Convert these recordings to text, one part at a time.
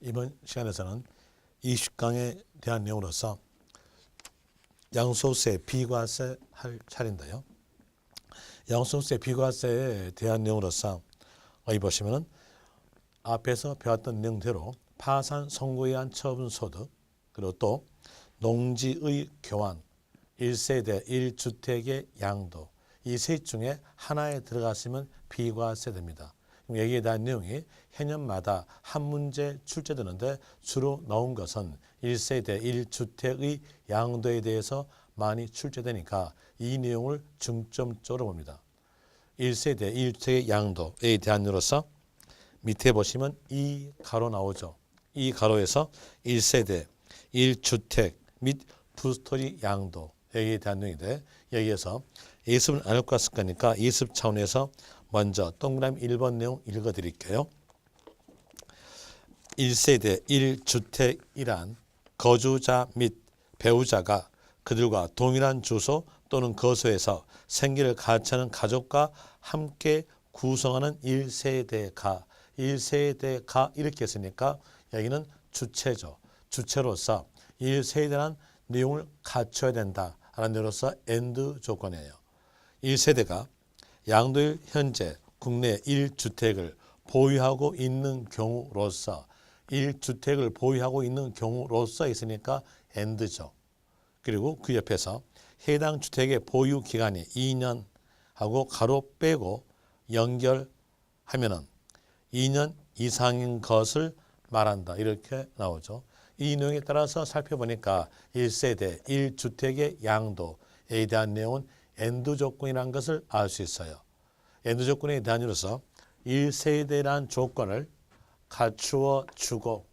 이번 시간에서는 20강에 대한 내용으로서 양도소득세 비과세 할 차례인데요. 양도소득세 비과세에 대한 내용으로서 여기 보시면은 앞에서 배웠던 내용대로 파산 선고에 의한 처분소득, 그리고 또 농지의 교환, 1세대 1주택의 양도, 이 셋 중에 하나에 들어갔으면 비과세됩니다. 여기에 대한 내용이 해년마다 한 문제 출제되는데 주로 나온 것은 1세대 1주택의 양도에 대해서 많이 출제되니까 이 내용을 중점적으로 봅니다. 1세대 1주택의 양도에 대한 내용으로서 밑에 보시면 이 가로 나오죠. 이 가로에서 1세대 1주택 및 부스토리 양도 여기에 대한 내용인데 여기에서 예습을 안 할 것 같을 거니까 예습 차원에서 먼저 동그라미 1번 내용 읽어드릴게요. 1세대 1주택이란 거주자 및 배우자가 그들과 동일한 주소 또는 거소에서 생계를 같이 하는 가족과 함께 구성하는 1세대가 이렇게 했으니까 여기는 주체죠. 주체로서 1세대란 내용을 갖춰야 된다라는 내용으로서 AND 조건이에요. 1세대가 양도일 현재 국내 1주택을 보유하고 있는 경우로서 1주택을 보유하고 있는 경우로서 있으니까 AND죠. 그리고 그 옆에서 해당 주택의 보유 기간이 2년 하고 가로 빼고 연결하면은 2년 이상인 것을 말한다. 이렇게 나오죠. 이 내용에 따라서 살펴보니까 1세대 1주택의 양도에 대한 내용은 AND 조건이라는 것을 알 수 있어요. AND 조건에 대한 이로서 1세대란 조건을 갖추어 주고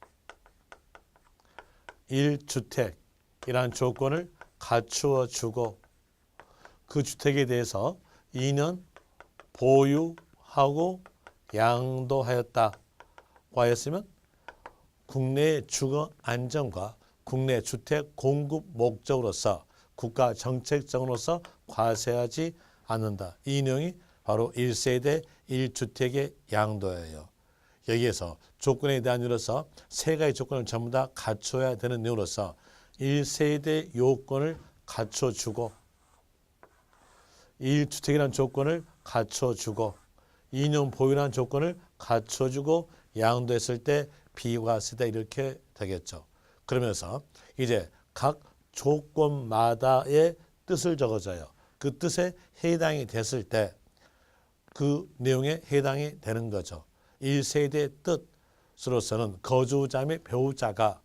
1주택이라는 조건을 갖추어 주고 그 주택에 대해서 2년 보유하고 양도하였다고 하였으면 국내 주거 안정과 국내 주택 공급 목적으로서 국가 정책적으로서 과세하지 않는다. 이 내용이 바로 1세대 1주택의 양도예요. 여기에서 조건에 대한 이유로서 세 가지 조건을 전부 다 갖춰야 되는 내용으로서 1세대 요건을 갖춰주고 1주택이라는 조건을 갖춰주고 2년 보유라는 조건을 갖춰주고 양도했을 때 비과세다 이렇게 되겠죠. 그러면서 이제 각 조건마다의 뜻을 적어줘요. 그 뜻에 해당이 됐을 때 그 내용에 해당이 되는 거죠. 1세대 뜻으로서는 거주자 및 배우자가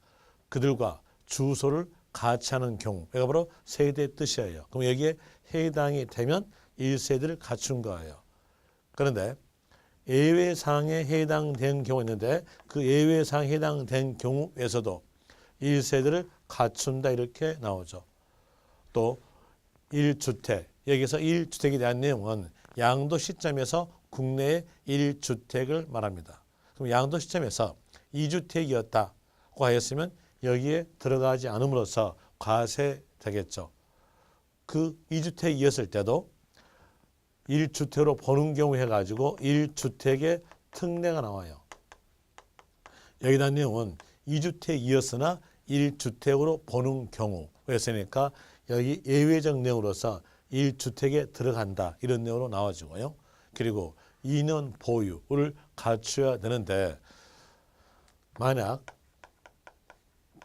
그들과 주소를 같이 하는 경우 이거 바로 세대 뜻이에요. 그럼 여기에 해당이 되면 1세대를 갖춘 거예요. 그런데 예외사항에 해당된 경우 있는데 그 예외사항에 해당된 경우에서도 1세대를 갖춘다 이렇게 나오죠. 또 1주택 여기서 1주택에 대한 내용은 양도 시점에서 국내의 1주택을 말합니다. 그럼 양도 시점에서 2주택이었다고 하였으면 여기에 들어가지 않음으로써 과세되겠죠. 그 2주택이었을 때도 1주택으로 보는 경우 해가지고 1주택의 특례가 나와요. 여기에 대한 내용은 2주택이었으나 1주택으로 보는 경우였으니까 여기 예외적 내용으로서 1주택에 들어간다 이런 내용으로 나와지고요. 그리고 2년 보유를 갖춰야 되는데 만약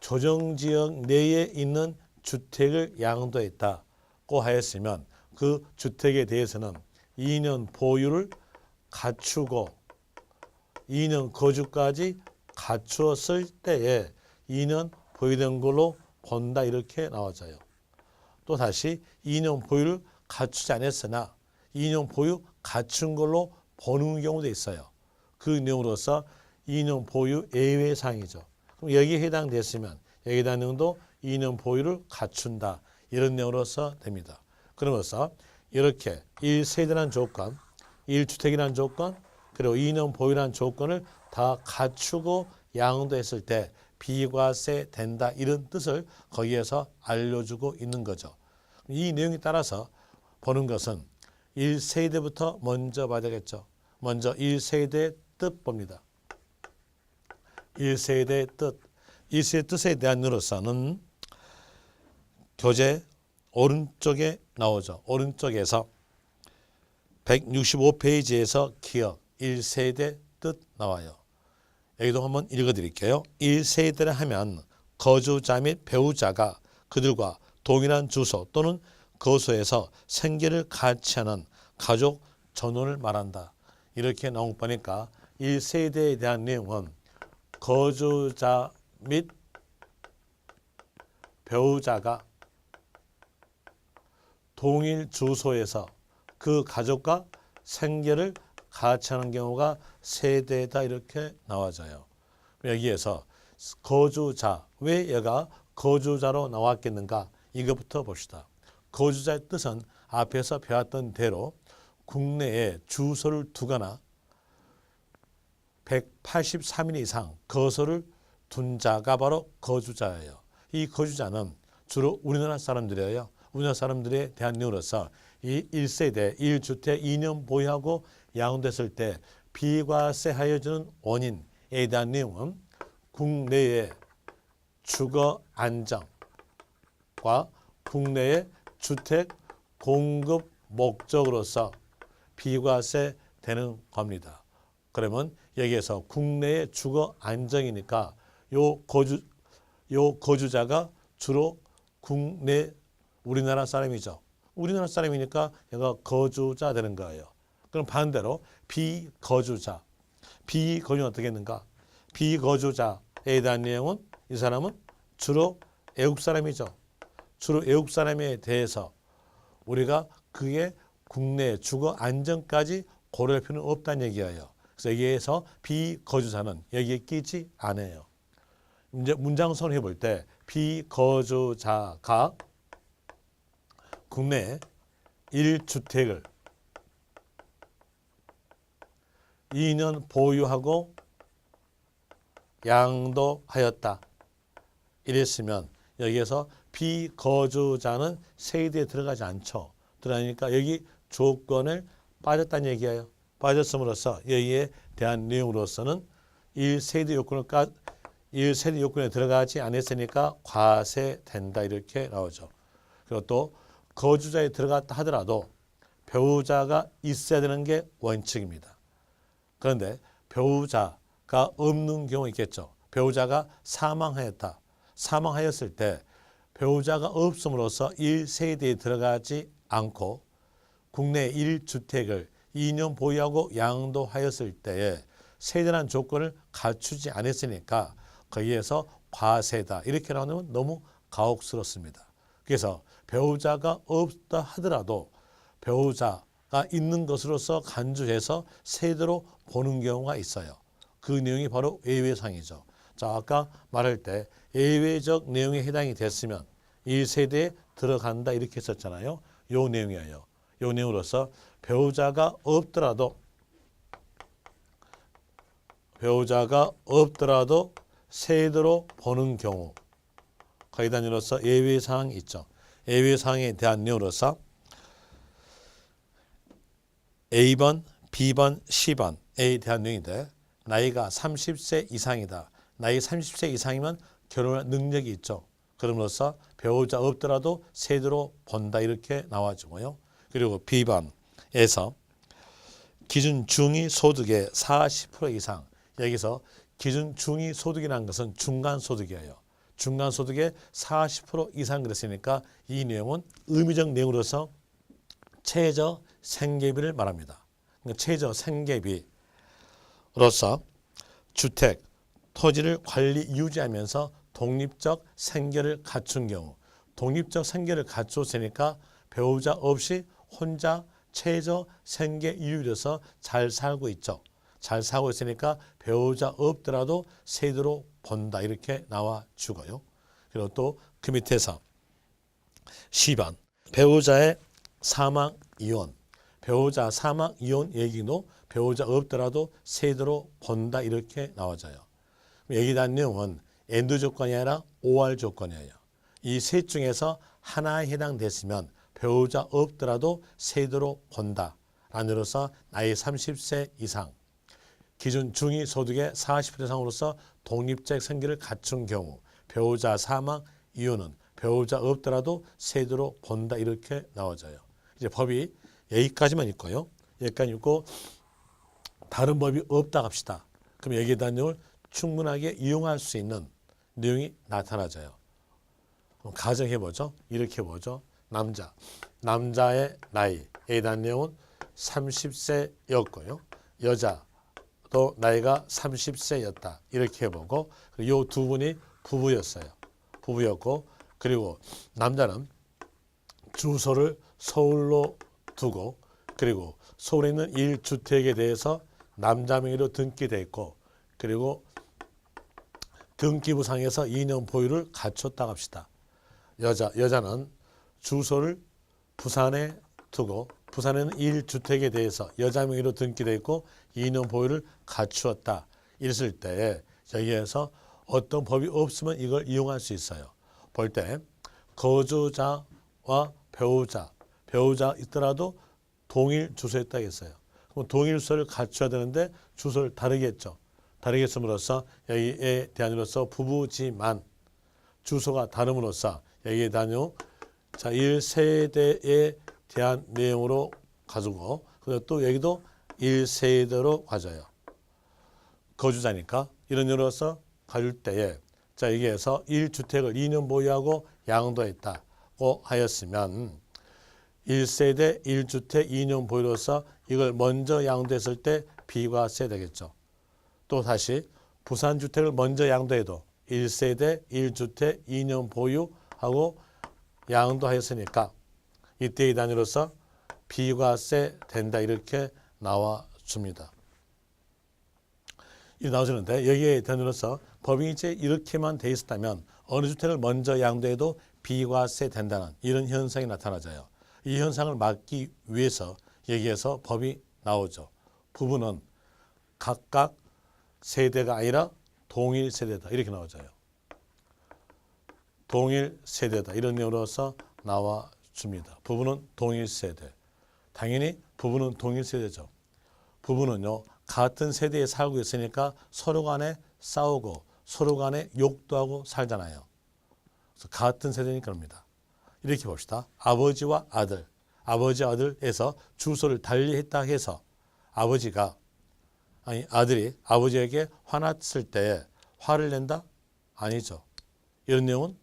조정지역 내에 있는 주택을 양도했다고 하였으면 그 주택에 대해서는 2년 보유를 갖추고 2년 거주까지 갖추었을 때에 2년 보유된 걸로 본다 이렇게 나와져요. 또 다시 2년 보유를 갖추지 않았으나 2년 보유 갖춘 걸로 보는 경우도 있어요. 그 내용으로서 2년 보유 예외사항이죠. 그럼 여기에 해당됐으면 여기에 대한 내용도 2년 보유를 갖춘다 이런 내용으로서 됩니다. 그러면서 이렇게 1세대라는 조건, 1주택이라는 조건, 그리고 2년 보유라는 조건을 다 갖추고 양도했을 때 비과세 된다 이런 뜻을 거기에서 알려주고 있는 거죠. 이 내용에 따라서 보는 것은 1세대부터 먼저 봐야 되겠죠. 먼저 1세대 뜻 봅니다. 1세대의 뜻. 1세대의 뜻에 대한 으로서는 교재 오른쪽에 나오죠. 오른쪽에서 165페이지에서 기억 1세대 뜻 나와요. 여기도 한번 읽어드릴게요. 1세대를 하면 거주자 및 배우자가 그들과 동일한 주소 또는 거소에서 생계를 같이 하는 가족 전원을 말한다. 이렇게 나온 거니까 1세대에 대한 내용은 거주자 및 배우자가 동일 주소에서 그 가족과 생계를 같이 하는 경우가 세대다 이렇게 나와져요. 여기에서 거주자, 왜 얘가 거주자로 나왔겠는가? 이것부터 봅시다. 거주자의 뜻은 앞에서 배웠던 대로 국내에 주소를 두거나 183일 이상 거소를 둔 자가 바로 거주자예요. 이 거주자는 주로 우리나라 사람들이에요. 우리나라 사람들에 대한 내용으로서 이 1세대 1주택 2년 보유하고 양도됐을 때 비과세하여지는 원인에 대한 내용은 국내의 주거 안정과 국내의 주택 공급 목적으로서 비과세 되는 겁니다. 그러면 여기에서 국내의 주거 안정이니까 요 거주자가 주로 국내 우리나라 사람이죠. 우리나라 사람이니까 얘가 거주자 되는 거예요. 그럼 반대로 비거주자. 비거주는 어떻게 했는가? 비거주자에 대한 내용은 이 사람은 주로 외국 사람이죠. 주로 외국 사람에 대해서 우리가 그게 국내 주거 안정까지 고려할 필요는 없다는 얘기예요. 그래서 여기에서 비거주자는 여기에 끼지 않아요. 이제 문장 선언해 볼 때 비거주자가 국내 1주택을 2년 보유하고 양도하였다. 이랬으면 여기에서 비거주자는 세대에 들어가지 않죠. 들어가니까 여기 조건을 빠졌다는 얘기예요. 빠졌음으로써 여기에 대한 내용으로서는 1세대 요건에 들어가지 않았으니까 과세된다 이렇게 나오죠. 그리고 또 거주자에 들어갔다 하더라도 배우자가 있어야 되는 게 원칙입니다. 그런데 배우자가 없는 경우 있겠죠. 배우자가 사망하였다. 사망하였을 때 배우자가 없음으로써 1세대에 들어가지 않고 국내 1주택을 2년 보유하고 양도하였을 때에 세대라는 조건을 갖추지 않았으니까 거기에서 과세다. 이렇게 나오면 너무 가혹스럽습니다. 그래서 배우자가 없다 하더라도 배우자가 있는 것으로서 간주해서 세대로 보는 경우가 있어요. 그 내용이 바로 예외상이죠. 자, 아까 말할 때 예외적 내용에 해당이 됐으면 1세대에 들어간다 이렇게 했었잖아요. 요 내용이에요. 요 내용으로서 배우자가 없더라도 세대로 보는 경우 거기에 단위로서 예외사항이 있죠. 예외사항에 대한 내용으로서 A번, B번, C번에 대한 내용인데 나이가 30세 이상이다. 나이 30세 이상이면 결혼할 능력이 있죠. 그럼으로써 배우자 없더라도 세대로 본다 이렇게 나와주고요. 그리고 B번에서 기준 중위 소득의 40% 이상. 여기서 기준 중위 소득이라는 것은 중간소득이에요. 중간소득의 40% 이상 그랬으니까 이 내용은 의미적 내용으로서 최저 생계비를 말합니다. 그러니까 최저 생계비로서 주택, 토지를 관리 유지하면서 독립적 생계를 갖춘 경우 독립적 생계를 갖췄으니까 배우자 없이 혼자 최저 생계 이율에서 잘 살고 있죠. 잘 살고 있으니까 배우자 없더라도 세대로 본다 이렇게 나와 주고요. 그리고 또 그 밑에서 C번 배우자의 사망 이혼 배우자 사망 이혼 얘기도 배우자 없더라도 세대로 본다 이렇게 나와져요. 여기 대한 내용은 엔드 조건이 아니라 OR 조건이에요. 이 셋 중에서 하나에 해당됐으면 배우자 없더라도 세대로 본다. 안으로서 나이 30세 이상 기준 중위 소득의 40% 이상으로서 독립적 생계를 갖춘 경우 배우자 사망 이유는 배우자 없더라도 세대로 본다 이렇게 나와져요. 이제 법이 여기까지만 있고요. 여기까지 있고 다른 법이 없다 합시다. 그럼 여기에 대한 내용을 충분하게 이용할 수 있는 내용이 나타나져요. 그럼 가정해보죠. 이렇게 보죠. 남자의 나이에 대한 내용은 30세였고요. 여자도 나이가 30세였다. 이렇게 해보고 이 두 분이 부부였고 그리고 남자는 주소를 서울로 두고 그리고 서울에 있는 1주택에 대해서 남자 명의로 등기돼 있고 그리고 등기부상에서 2년 보유를 갖췄다고 합시다. 여자는 주소를 부산에 두고 부산에는 1주택에 대해서 여자 명의로 등기돼 있고 2년 보유를 갖추었다. 이랬을 때 여기에서 어떤 법이 없으면 이걸 이용할 수 있어요. 볼 때 거주자와 배우자 있더라도 동일 주소에 있다 했어요. 그럼 동일 주소를 갖춰야 되는데 주소를 다르게 했죠. 다르게 했음으로써 여기에 대한으로서 부부지만 주소가 다름으로써 여기에 대한 내용 1세대에 대한 내용으로 가지고 그리고 또 여기도 1세대로 가져요. 거주자니까 이런 neu로서 가질 때에 여기에서 1주택을 2년 보유하고 양도했다고 하였으면 1세대 1주택 2년 보유로서 이걸 먼저 양도했을 때 비과세 되겠죠. 또 다시 부산주택을 먼저 양도해도 1세대 1주택 2년 보유하고 양도하였으니까 이때의 단위로서 비과세 된다 이렇게 나와줍니다. 이 나와주는데 여기에 단위로서 법이 이제 이렇게만 돼 있었다면 어느 주택을 먼저 양도해도 비과세 된다는 이런 현상이 나타나져요. 이 현상을 막기 위해서 여기에서 법이 나오죠. 부부는 각각 세대가 아니라 동일 세대다 이렇게 나와져요. 동일 세대다 이런 내용으로서 나와줍니다. 부부는 동일 세대. 당연히 부부는 동일 세대죠. 부부는요 같은 세대에 살고 있으니까 서로 간에 싸우고 서로 간에 욕도 하고 살잖아요. 그래서 같은 세대니까 그럽니다. 이렇게 봅시다. 아버지와 아들, 아버지와 아들에서 주소를 달리했다 해서 아들이 아버지에게 화났을 때 화를 낸다? 아니죠. 이런 내용은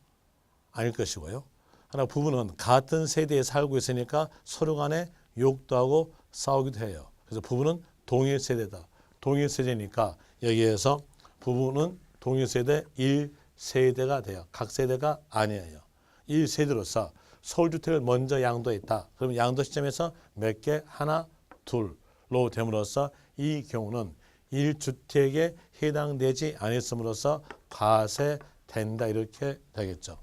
아닐 것이고요. 하나 부부는 같은 세대에 살고 있으니까 서로 간에 욕도 하고 싸우기도 해요. 그래서 부부는 동일 세대다. 동일 세대니까 여기에서 부부는 동일 세대 1세대가 돼요. 각 세대가 아니에요. 1세대로서 서울주택을 먼저 양도했다. 그러면 양도 시점에서 몇 개? 하나, 둘로 됨으로써 이 경우는 1주택에 해당되지 않았음으로써 과세된다 이렇게 되겠죠.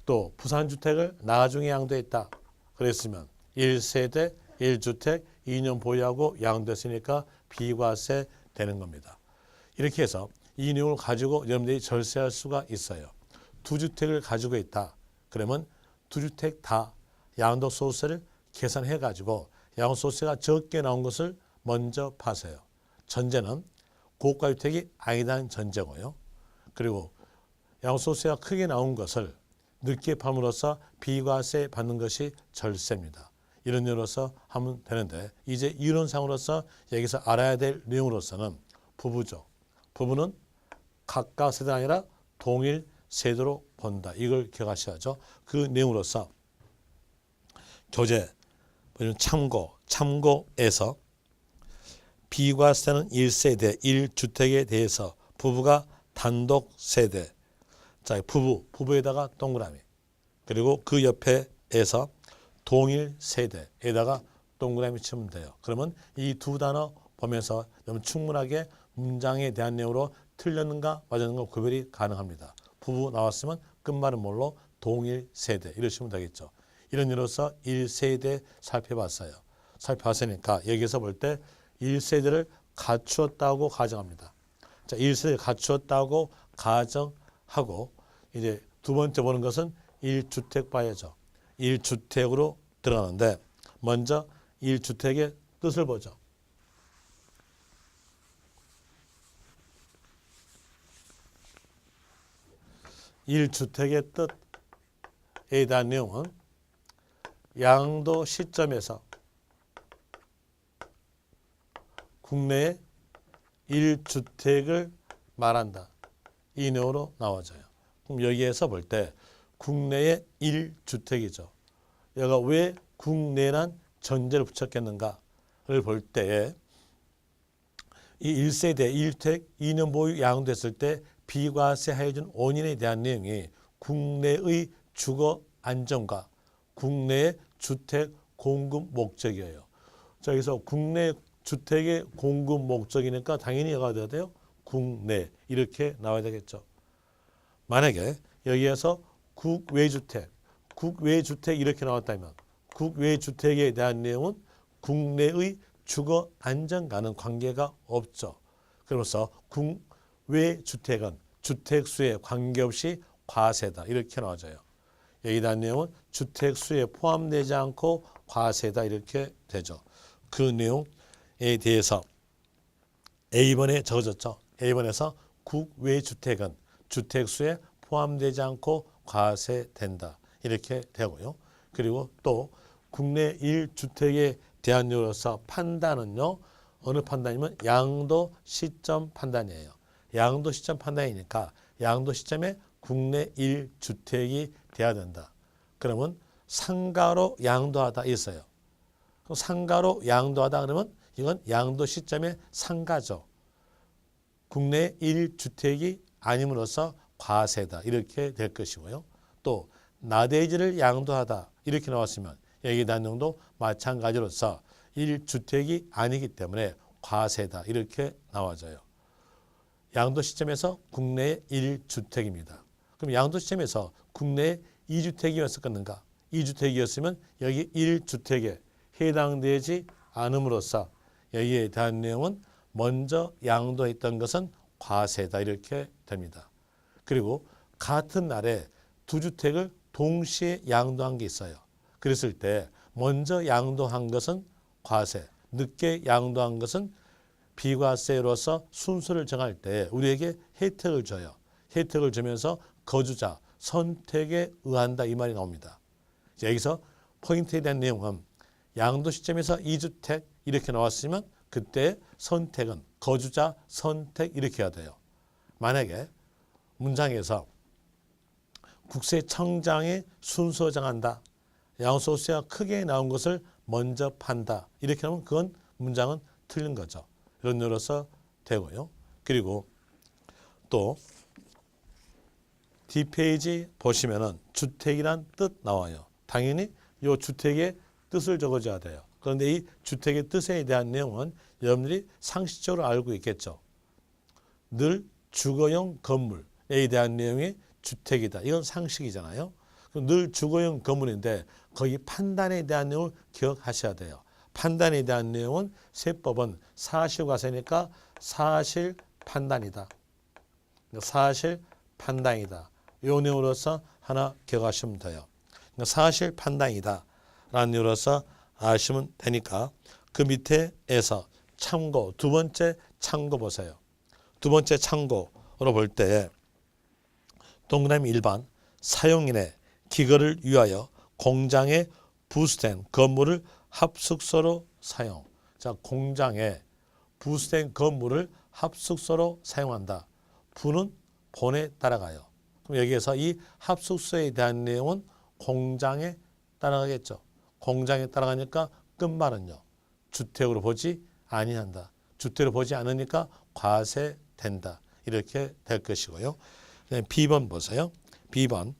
또 부산주택을 나중에 양도했다. 그랬으면 1세대 1주택 2년 보유하고 양도했으니까 비과세 되는 겁니다. 이렇게 해서 이 내용을 가지고 여러분들이 절세할 수가 있어요. 두 주택을 가지고 있다. 그러면 두 주택 다 양도소득세를 계산해 가지고 양도소득세가 적게 나온 것을 먼저 파세요. 전제는 고가주택이 아니다는 전제고요. 그리고 양도소득세가 크게 나온 것을 늦게 팔므로써 비과세 받는 것이 절세입니다. 이런 이유로서 하면 되는데 이제 이론상으로서 여기서 알아야 될 내용으로서는 부부죠. 부부는 각각 세대가 아니라 동일 세대로 본다. 이걸 기억하셔야죠. 그 내용으로서 교재 참고에서 비과세는 1세대 1주택에 대해서 부부가 단독 세대 자 부부에다가 동그라미 그리고 그 옆에서 동일 세대에다가 동그라미 치면 돼요. 그러면 이 두 단어 보면서 너무 충분하게 문장에 대한 내용으로 틀렸는가 맞았는가 구별이 가능합니다. 부부 나왔으면 끝말은 뭘로? 동일 세대 이러시면 되겠죠. 이런 이유로서 1세대 살펴봤으니까 여기서 볼 때 1세대를 갖추었다고 가정합니다. 자, 1세대를 갖추었다고 가정하고 이제 두 번째 보는 것은 1주택 봐야죠. 1주택으로 들어가는데 먼저 1주택의 뜻을 보죠. 1주택의 뜻에 대한 내용은 양도 시점에서 국내에 1주택을 말한다. 이 내용으로 나와져요. 그럼 여기에서 볼 때 국내에 1주택이죠. 얘가 왜 국내란 전제를 붙였겠는가를 볼 때 이 1세대 1주택 2년 보유 양도했을 때 비과세 하여진 원인에 대한 내용이 국내의 주거 안정과 국내의 주택 공급 목적이에요. 자, 여기서 국내 주택의 공급 목적이니까 당연히 얘가 돼야 돼요. 국내 이렇게 나와야 되겠죠. 만약에 여기에서 국외주택 이렇게 나왔다면 국외주택에 대한 내용은 국내의 주거 안정과는 관계가 없죠. 그러면서 국외주택은 주택수에 관계없이 과세다 이렇게 나와져요. 여기에 대한 내용은 주택수에 포함되지 않고 과세다 이렇게 되죠. 그 내용에 대해서 A번에 적어졌죠. A번에서 국외주택은 주택수에 포함되지 않고 과세된다 이렇게 되고요. 그리고 또 국내 1주택에 대한 내용으로서 판단은요. 어느 판단이면 양도 시점 판단이에요. 양도 시점 판단이니까 양도 시점에 국내 1주택이 돼야 된다. 그러면 상가로 양도하다 있어요. 그럼 상가로 양도하다 그러면 이건 양도 시점의 상가죠. 국내 1주택이 아님으로써 과세다 이렇게 될 것이고요. 또 나대지를 양도하다 이렇게 나왔으면 여기에 대한 내용도 마찬가지로서 1주택이 아니기 때문에 과세다 이렇게 나와져요. 양도 시점에서 국내의 1주택입니다. 그럼 양도 시점에서 국내에 2주택이었었겠는가? 2주택이었으면 여기 1주택에 해당되지 않음으로써 여기에 대한 내용은 먼저 양도했던 것은 과세다 이렇게 됩니다. 그리고 같은 날에 2주택을 동시에 양도한 게 있어요. 그랬을 때 먼저 양도한 것은 과세, 늦게 양도한 것은 비과세로서 순서를 정할 때 우리에게 혜택을 줘요. 혜택을 주면서 거주자 선택에 의한다 이 말이 나옵니다. 여기서 포인트에 대한 내용은 양도 시점에서 2주택 이렇게 나왔으면 그때 선택은 거주자 선택 이렇게 해야 돼요. 만약에 문장에서 국세청장이 순서 정한다. 양도소득세가 크게 나온 것을 먼저 판다. 이렇게 하면 그건 문장은 틀린 거죠. 이런 녀로서 되고요. 그리고 또 뒷페이지 보시면은 주택이란 뜻 나와요. 당연히 이 주택의 뜻을 적어줘야 돼요. 그런데 이 주택의 뜻에 대한 내용은 여러분들이 상식적으로 알고 있겠죠. 늘 주거용 건물에 대한 내용이 주택이다. 이건 상식이잖아요. 늘 주거용 건물인데 거기 판단에 대한 내용을 기억하셔야 돼요. 판단에 대한 내용은 세법은 사실과세니까 사실 판단이다. 사실 판단이다. 이 내용으로서 하나 기억하시면 돼요. 사실 판단이다 라는 내용으로서 아시면 되니까 그 밑에서 참고 두 번째 참고 보세요. 두 번째 참고로 볼 때 동그라미 1번 사용인의 기거를 위하여 공장에 부수된 건물을 합숙소로 사용. 자, 공장에 부수된 건물을 합숙소로 사용한다. 부는 본에 따라가요. 그럼 여기에서 이 합숙소에 대한 내용은 공장에 따라가겠죠. 공장에 따라가니까 끝말은요. 주택으로 보지 아니한다. 주택으로 보지 않으니까 과세된다. 이렇게 될 것이고요. B번 보세요. B번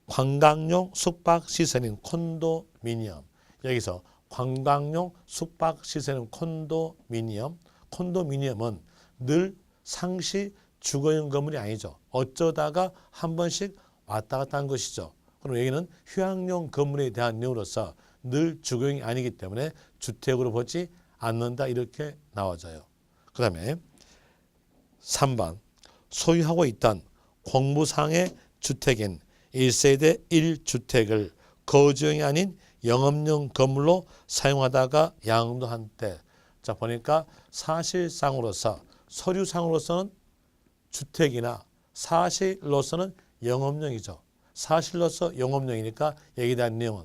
관광용 숙박시설인 콘도미니엄. 여기서 관광용 숙박시설인 콘도미니엄. 콘도미니엄은 늘 상시 주거용 건물이 아니죠. 어쩌다가 한 번씩 왔다 갔다 한 것이죠. 그럼 여기는 휴양용 건물에 대한 내용으로서 늘 주거용이 아니기 때문에 주택으로 보지 않는다 이렇게 나와져요. 그 다음에 3번 소유하고 있던 공무상의 주택인 1세대 1주택을 거주용이 아닌 영업용 건물로 사용하다가 양도한 때. 자, 보니까 사실상으로서 서류상으로서는 주택이나 사실로서는 영업용이죠. 사실로서 영업용이니까 여기에 대한 내용은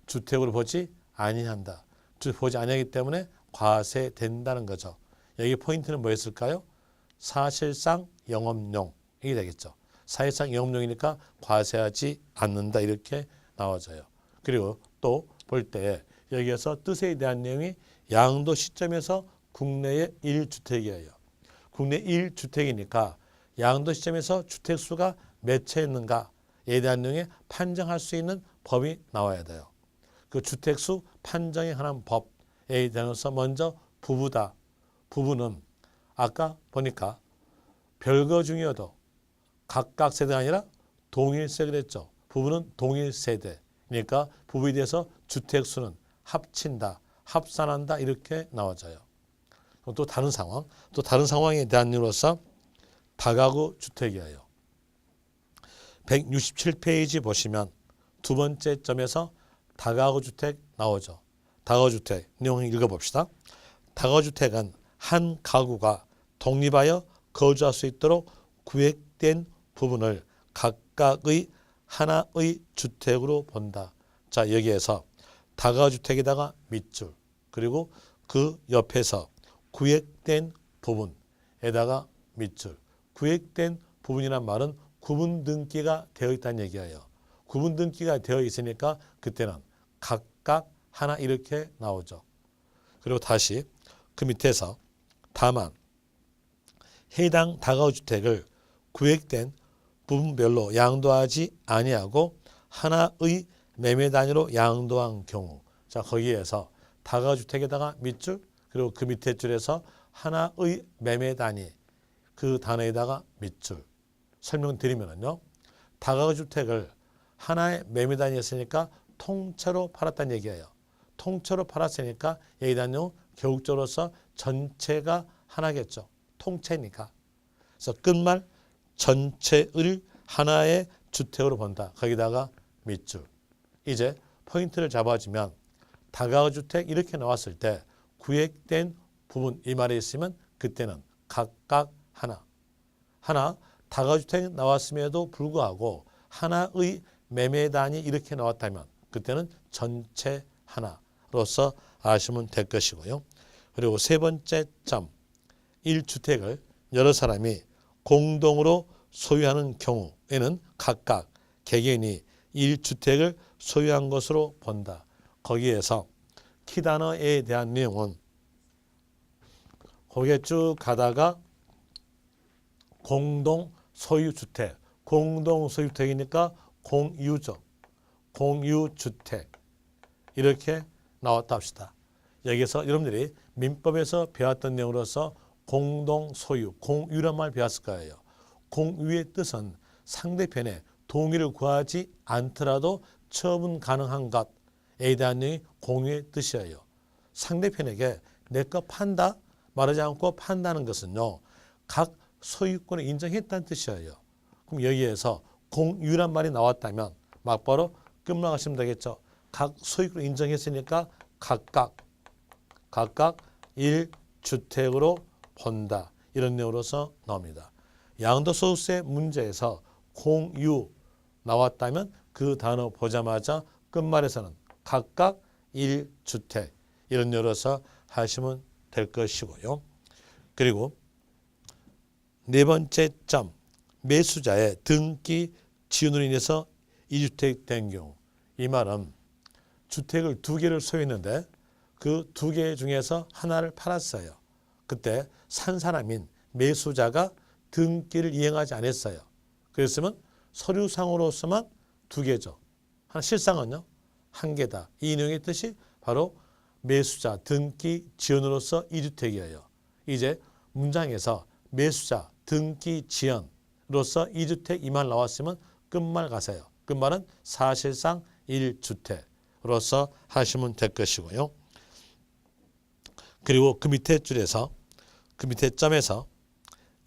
주택으로 보지 아니한다. 보지 아니하기 때문에 과세된다는 거죠. 여기 포인트는 뭐였을까요? 사실상 영업용이 되겠죠. 사실상 영업용이니까 과세하지 않는다 이렇게 나와져요. 그리고 또 볼 때 여기에서 뜻에 대한 내용이 양도 시점에서 국내의 1주택이에요. 국내 1주택이니까 양도 시점에서 주택수가 몇 채였는가에 대한 내용에 판정할 수 있는 법이 나와야 돼요. 그 주택수 판정에 관한 법에 대해서 먼저 부부다. 부부는 아까 보니까 별거 중이어도 각각 세대가 아니라 동일세 그랬죠. 부부는 동일세대. 그러니까 부부에 대해서 주택수는 합친다, 합산한다 이렇게 나와져요. 또 다른 상황, 또 다른 상황에 대한 이유로서 다가구 주택이에요. 167페이지 보시면 두 번째 점에서 다가구 주택 나오죠. 다가구 주택 내용 읽어봅시다. 다가구 주택은 한 가구가 독립하여 거주할 수 있도록 구획된 부분을 각각의 하나의 주택으로 본다. 자, 여기에서 다가주택에다가 밑줄 그리고 그 옆에서 구획된 부분에다가 밑줄. 구획된 부분이란 말은 구분 등기가 되어 있다는 얘기예요. 구분 등기가 되어 있으니까 그때는 각각 하나 이렇게 나오죠. 그리고 다시 그 밑에서 다만 해당 다가주택을 구획된 부분별로 양도하지 아니하고 하나의 매매 단위로 양도한 경우, 자 거기에서 다가주택에다가 밑줄 그리고 그 밑에 줄에서 하나의 매매 단위 그 단어에다가 밑줄 설명드리면은요, 다가주택을 하나의 매매 단위였으니까 통째로 팔았다는 얘기예요. 통째로 팔았으니까 여기 대한 내용 결국적으로서 전체가 하나겠죠. 통째니까. 그래서 끝말 전체를 하나의 주택으로 본다. 거기다가 밑줄. 이제 포인트를 잡아주면 다가주택 이렇게 나왔을 때 구획된 부분 이 말이 있으면 그때는 각각 하나 다가주택 나왔음에도 불구하고 하나의 매매단이 이렇게 나왔다면 그때는 전체 하나로서 아시면 될 것이고요. 그리고 세 번째 점 1주택을 여러 사람이 공동으로 소유하는 경우에는 각각 개개인이 1주택을 소유한 것으로 본다. 거기에서 키 단어에 대한 내용은 거기에 쭉 가다가 공동 소유주택, 공동 소유주택이니까 공유죠. 공유주택 이렇게 나왔다 합시다. 여기서 여러분들이 민법에서 배웠던 내용으로서 공동 소유, 공유란 말 배웠을 거예요. 공유의 뜻은 상대편의 동의를 구하지 않더라도 처분 가능한 것에 대한 내용이 공유의 뜻이에요. 상대편에게 내 거 판다 말하지 않고 판다는 것은요, 각 소유권을 인정했다는 뜻이에요. 그럼 여기에서 공유란 말이 나왔다면 막바로 끝나가시면 되겠죠. 각 소유권을 인정했으니까 각각 1주택으로 본다. 이런 내용으로서 나옵니다. 양도소득세 문제에서 공유 나왔다면 그 단어 보자마자 끝말에서는 각각 1주택 이런 내용으로서 하시면 될 것이고요. 그리고 네 번째 점 매수자의 등기 지연으로 인해서 2주택 된 경우, 이 말은 주택을 2개를 소유했는데 그 2개 중에서 하나를 팔았어요. 그때 산 사람인 매수자가 등기를 이행하지 않았어요. 그랬으면 서류상으로서만 2개죠. 실상은요 1개다. 이 내용의 뜻이 바로 매수자 등기 지연으로서 2주택이에요. 이제 문장에서 매수자 등기 지연으로서 2주택 이 말 나왔으면 끝말 가세요. 끝말은 사실상 1주택으로서 하시면 될 것이고요. 그리고 그 밑에 줄에서 그 밑에 점에서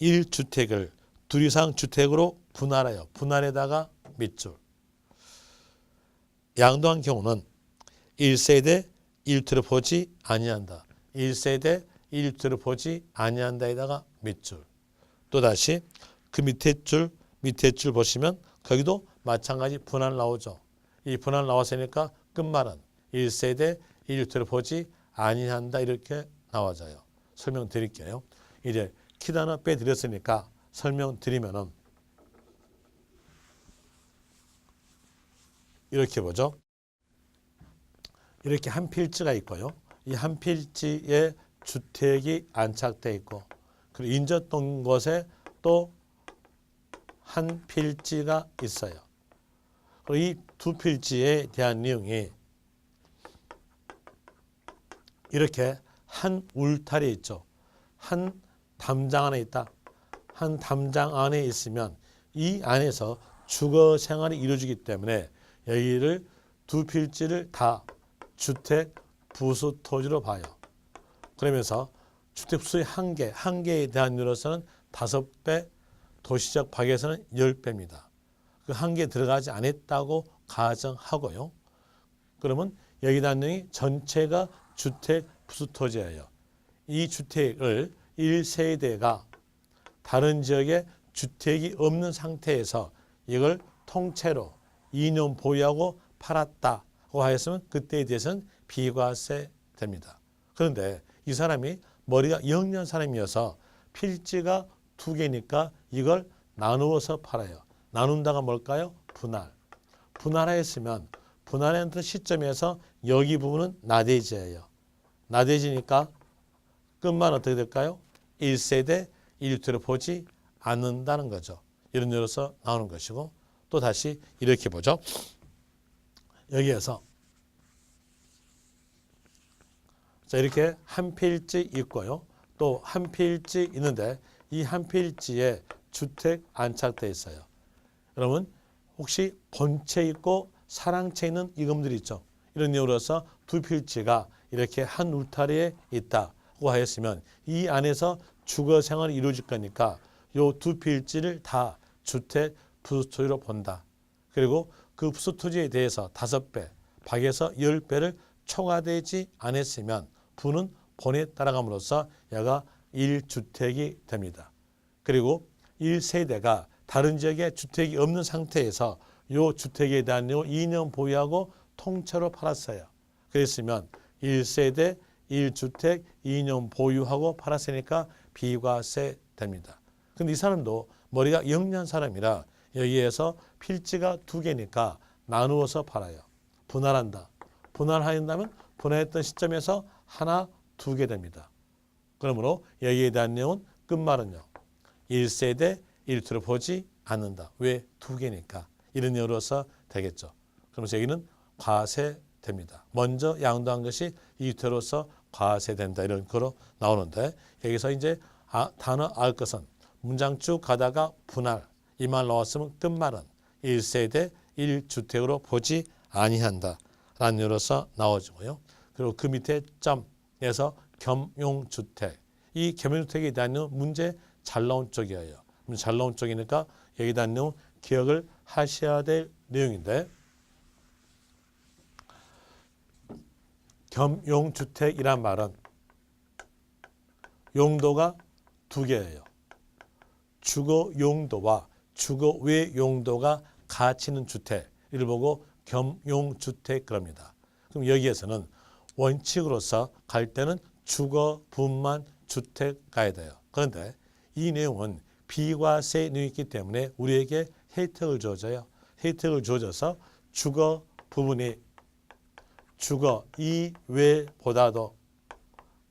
1주택을 2 이상 주택으로 분할해요. 분할에다가 밑줄. 양도한 경우는 1세대 1주택을 보지 아니한다. 1세대 1주택을 보지 아니한다에다가 밑줄. 또다시 그 밑에 줄 밑에 줄 보시면 거기도 마찬가지 분할 나오죠. 이 분할 나왔으니까 끝말은 1세대 1주택을 보지 아니한다 이렇게 나와져요. 설명드릴게요. 이제 키 하나 빼드렸으니까 설명드리면은 이렇게 보죠. 이렇게 한 필지가 있고요. 이 한 필지에 주택이 안착되어 있고 그리고 인접된 곳에 또 한 필지가 있어요. 이 두 필지에 대한 내용이 이렇게 한 울타리 있죠. 한 담장 안에 있다. 한 담장 안에 있으면 이 안에서 주거 생활이 이루어지기 때문에 여기를 두 필지를 다 주택 부수 토지로 봐요. 그러면서 주택 부수의 한계에 대한 이유로서는 5배, 도시적 파괴에서는 10배입니다. 그 한계에 들어가지 않았다고 가정하고요. 그러면 여기 대한 내용이 전체가 주택 부수 토지예요. 이 주택을 1세대가 다른 지역에 주택이 없는 상태에서 이걸 통째로 2년 보유하고 팔았다고 하였으면 그때에 대해서는 비과세 됩니다. 그런데 이 사람이 머리가 영리한 사람이어서 필지가 2개니까 이걸 나누어서 팔아요. 나눈다가 뭘까요? 분할. 분할하였으면 분할했던 시점에서 여기 부분은 나대지예요. 나대지니까 끝만 어떻게 될까요? 1세대 1주택을 보지 않는다는 거죠. 이런 예로서 나오는 것이고 또 다시 이렇게 보죠. 여기에서 자 이렇게 한 필지 있고요. 또 한 필지 있는데 이 한 필지에 주택 안착되어 있어요. 그러면 혹시 본체 있고 사랑채 있는 이 건물들이 있죠. 이런 이유로서 두 필지가 이렇게 한 울타리에 있다고 하였으면 이 안에서 주거 생활이 이루어질 거니까 이 두 필지를 다 주택 부수토지로 본다. 그리고 그 부수토지에 대해서 5배, 박에서 10배를 초과되지 않았으면 부는 본에 따라감으로써 얘가 1주택이 됩니다. 그리고 1세대가 다른 지역에 주택이 없는 상태에서 이 주택에 대한 2년 보유하고 통째로 팔았어요. 그랬으면 1세대 1주택 2년 보유하고 팔았으니까 비과세 됩니다. 근데 이 사람도 머리가 영리한 사람이라 여기에서 필지가 2개니까 나누어서 팔아요. 분할한다. 분할한다면 분할했던 시점에서 하나, 2개 됩니다. 그러므로 여기에 대한 내용은 끝말은요. 1세대 1주택을 보지 않는다. 왜? 2개니까. 이런 이유로서 되겠죠. 그러면서 여기는 과세됩니다. 먼저 양도한 것이 2주택으로서 과세된다. 이런 거로 나오는데 여기서 이제 단어 알 것은 문장 쭉 가다가 분할 이 말 나왔으면 끝말은 1세대 1주택으로 보지 아니한다. 라는 이유로서 나와주고요. 그리고 그 밑에 점에서 겸용주택. 이 겸용주택에 대한 문제 잘 나온 쪽이에요. 잘 나온 쪽이니까 여기에 대한 내용 기억을 하셔야 될 내용인데 겸용주택이란 말은 용도가 2개예요. 주거 용도와 주거 외 용도가 같이 있는 주택 이를 보고 겸용주택 그럽니다. 그럼 여기에서는 원칙으로서 갈 때는 주거분만 주택 가야 돼요. 그런데 이 내용은 비과세 내용이 있기 때문에 우리에게 혜택을 주어져요. 혜택을 주어져서 주거 부분이 주거 이외보다도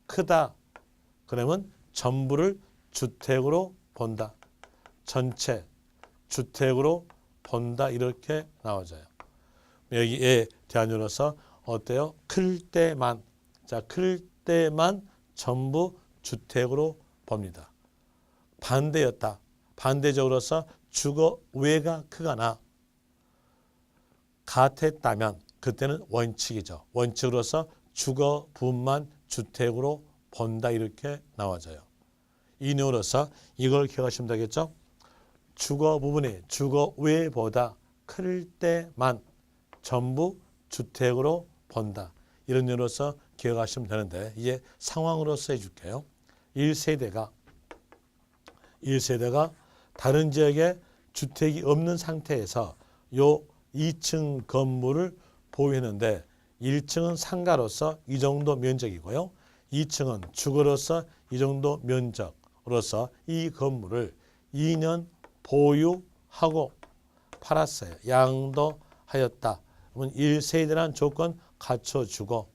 크다. 그러면 전부를 주택으로 본다. 전체 주택으로 본다. 이렇게 나와져요. 여기에 대한 이유로서 어때요? 클 때만. 자, 클 때만 전부 주택으로 봅니다. 반대였다. 반대적으로서 주거 외가 크거나 같았다면 그때는 원칙이죠. 원칙으로서 주거 부분만 주택으로 본다. 이렇게 나와져요. 이 내용으로서 이걸 기억하시면 되겠죠. 주거 부분이 주거 외보다 클 때만 전부 주택으로 본다. 이런 이유로서 기억하시면 되는데 이제 상황으로서 해줄게요. 1세대가 다른 지역에 주택이 없는 상태에서 요 2층 건물을 보유했는데 1층은 상가로서 이 정도 면적이고요. 2층은 주거로서 이 정도 면적으로서 이 건물을 2년 보유하고 팔았어요. 양도하였다. 그러면 1세대라는 조건 갖춰주고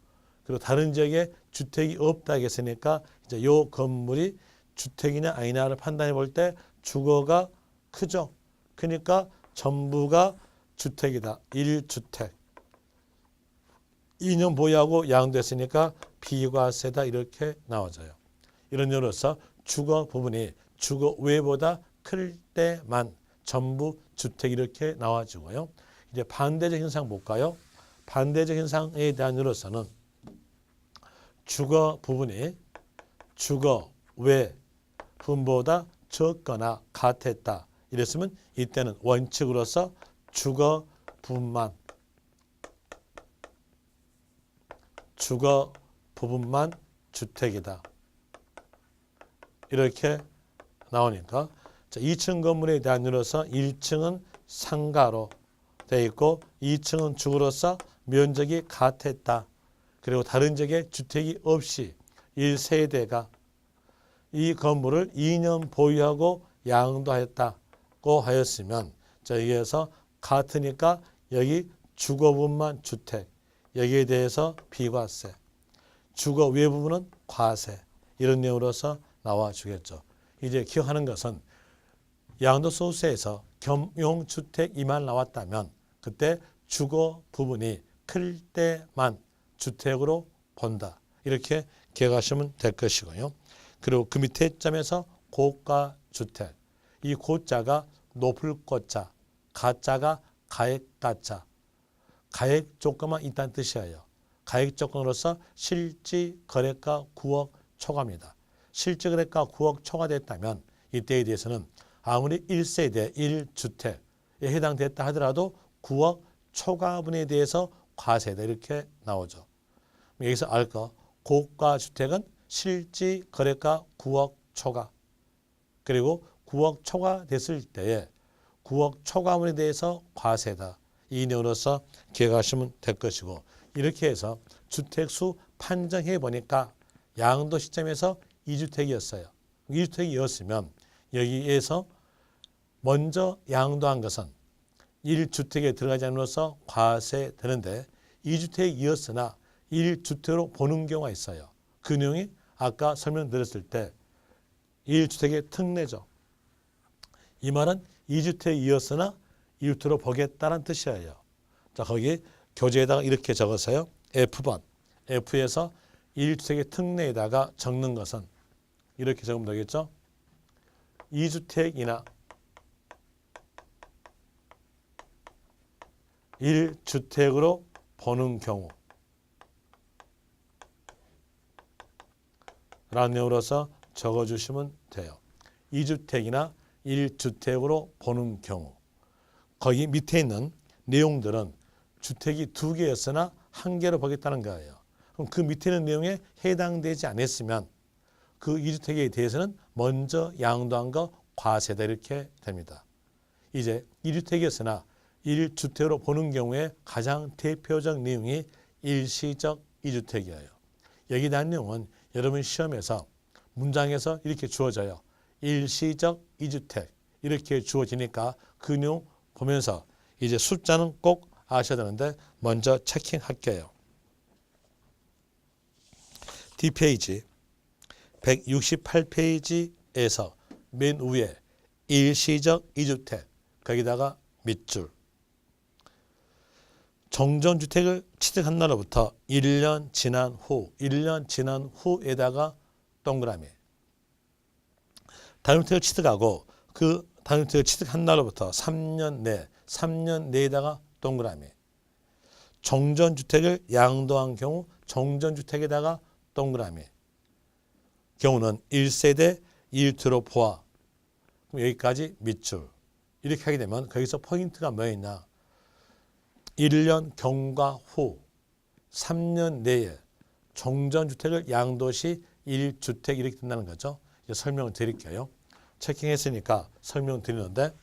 그리고 다른 지역에 주택이 없다 했으니까 이제 이 건물이 주택이냐 아니냐를 판단해 볼 때 주거가 크죠. 그러니까 전부가 주택이다. 1주택. 2년 보유하고 양도했으니까 비과세다 이렇게 나와져요. 이런 이유로서 주거 부분이 주거 외보다 클 때만 전부 주택 이렇게 나와주고요. 이제 반대적 현상 볼까요? 반대적 현상에 대한 이유로서는 주거 부분이 주거 외 부분보다 적거나 같았다. 이랬으면 이때는 원칙으로서 주거 부분만 주택이다. 이렇게 나오니까 자, 2층 건물에 대한 이유로서 1층은 상가로 되어 있고 2층은 주거로서 면적이 같았다. 그리고 다른 지역에 주택이 없이 1세대가 이 건물을 2년 보유하고 양도하였다고 하였으면 자, 여기에서 같으니까 여기 주거부분만 주택, 여기에 대해서 비과세, 주거 외부분은 과세 이런 내용으로서 나와주겠죠. 이제 기억하는 것은 양도소득세에서 겸용주택 이 말 나왔다면 그때 주거 부분이 클 때만 주택으로 본다. 이렇게 기억하시면 될 것이고요. 그리고 그 밑에 점에서 고가주택. 이 고자가 높을 고자, 가자가 가액가자. 가액 조건만 있다는 뜻이에요. 가액 조건으로서 실지 거래가 9억 초과입니다. 실지 거래가 9억 초과됐다면 이때에 대해서는 아무리 1세대 1주택에 해당됐다 하더라도 9억 초과분에 대해서 과세다 이렇게 나오죠. 여기서 알 거 고가주택은 실지 거래가 9억 초과 그리고 9억 초과됐을 때에 9억 초과분에 대해서 과세다. 이 내용으로서 기억하시면 될 것이고 이렇게 해서 주택수 판정해 보니까 양도 시점에서 2주택이었어요. 2주택이었으면 여기에서 먼저 양도한 것은 1주택에 들어가지 않으로써 과세되는데 2주택이었으나 1주택으로 보는 경우가 있어요. 그 내용이 아까 설명드렸을 때 1주택의 특례죠. 이 말은 2주택이었으나 1주택으로 보겠다는 뜻이에요. 자, 거기 교재에다가 이렇게 적었어요. F번. F에서 1주택의 특례에다가 적는 것은 이렇게 적으면 되겠죠. 2주택이나 1주택으로 보는 경우 라는 내용으로서 적어주시면 돼요. 2주택이나 1주택으로 보는 경우 거기 밑에 있는 내용들은 주택이 2개였으나 1개로 보겠다는 거예요. 그럼 그 밑에 있는 내용에 해당되지 않았으면 그 2주택에 대해서는 먼저 양도한 거 과세다 이렇게 됩니다. 이제 2주택이었으나 1주택으로 보는 경우에 가장 대표적 내용이 일시적 2주택이에요. 여기 대한 내용은 여러분 시험에서 문장에서 이렇게 주어져요. 일시적 2주택 이렇게 주어지니까 그 내용 보면서 이제 숫자는 꼭 아셔야 되는데 먼저 체킹할게요. 뒷페이지 168페이지에서 맨 위에 일시적 2주택 거기다가 밑줄 정전주택을 취득한 날로부터 1년 지난 후에다가 동그라미 다용주택을 취득하고 그 다용주택을 취득한 날로부터 3년 내에다가 동그라미 정전주택을 양도한 경우 정전주택에다가 동그라미 경우는 1세대 1주택으로 보아 여기까지 밑줄 이렇게 하게 되면 거기서 포인트가 뭐였냐 1년 경과 후 3년 내에 정전주택을 양도시 1주택 이렇게 된다는 거죠. 이제 설명을 드릴게요. 체킹했으니까 설명 드리는데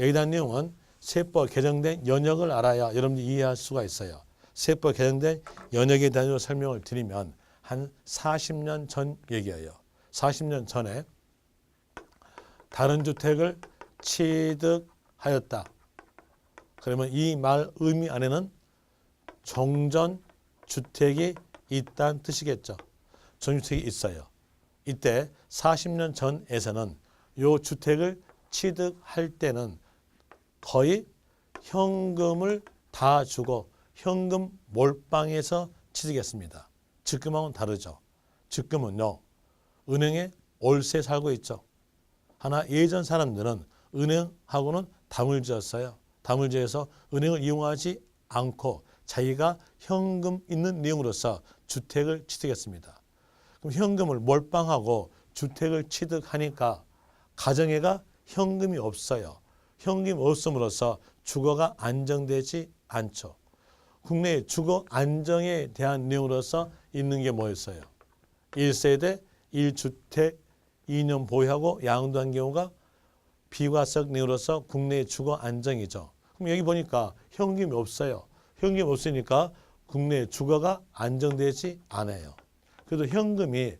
여기에 대한 내용은 세법 개정된 연역을 알아야 여러분들이 이해할 수가 있어요. 세법 개정된 연역에 대한 설명을 드리면 한 40년 전 얘기예요. 40년 전에 다른 주택을 취득하였다. 그러면 이 말 의미 안에는 정전 주택이 있다는 뜻이겠죠. 정주택이 있어요. 이때 40년 전에서는 이 주택을 취득할 때는 거의 현금을 다 주고 현금 몰빵해서 취득했습니다. 지금하고는 다르죠. 지금은요, 은행에 월세 살고 있죠. 하나 예전 사람들은 은행하고는 담을 지었어요. 담을 지어서 은행을 이용하지 않고 자기가 현금 있는 내용으로서 주택을 취득했습니다. 그럼 현금을 몰빵하고 주택을 취득하니까 가정에가 현금이 없어요. 현금이 없음으로써 주거가 안정되지 않죠. 국내의 주거 안정에 대한 내용으로서 있는 게 뭐였어요? 1세대 1주택 2년 보유하고 양도한 경우가 비과세적 내용으로서 국내의 주거 안정이죠. 그럼 여기 보니까 현금이 없어요. 현금이 없으니까 국내 주거가 안정되지 않아요. 그래도 현금이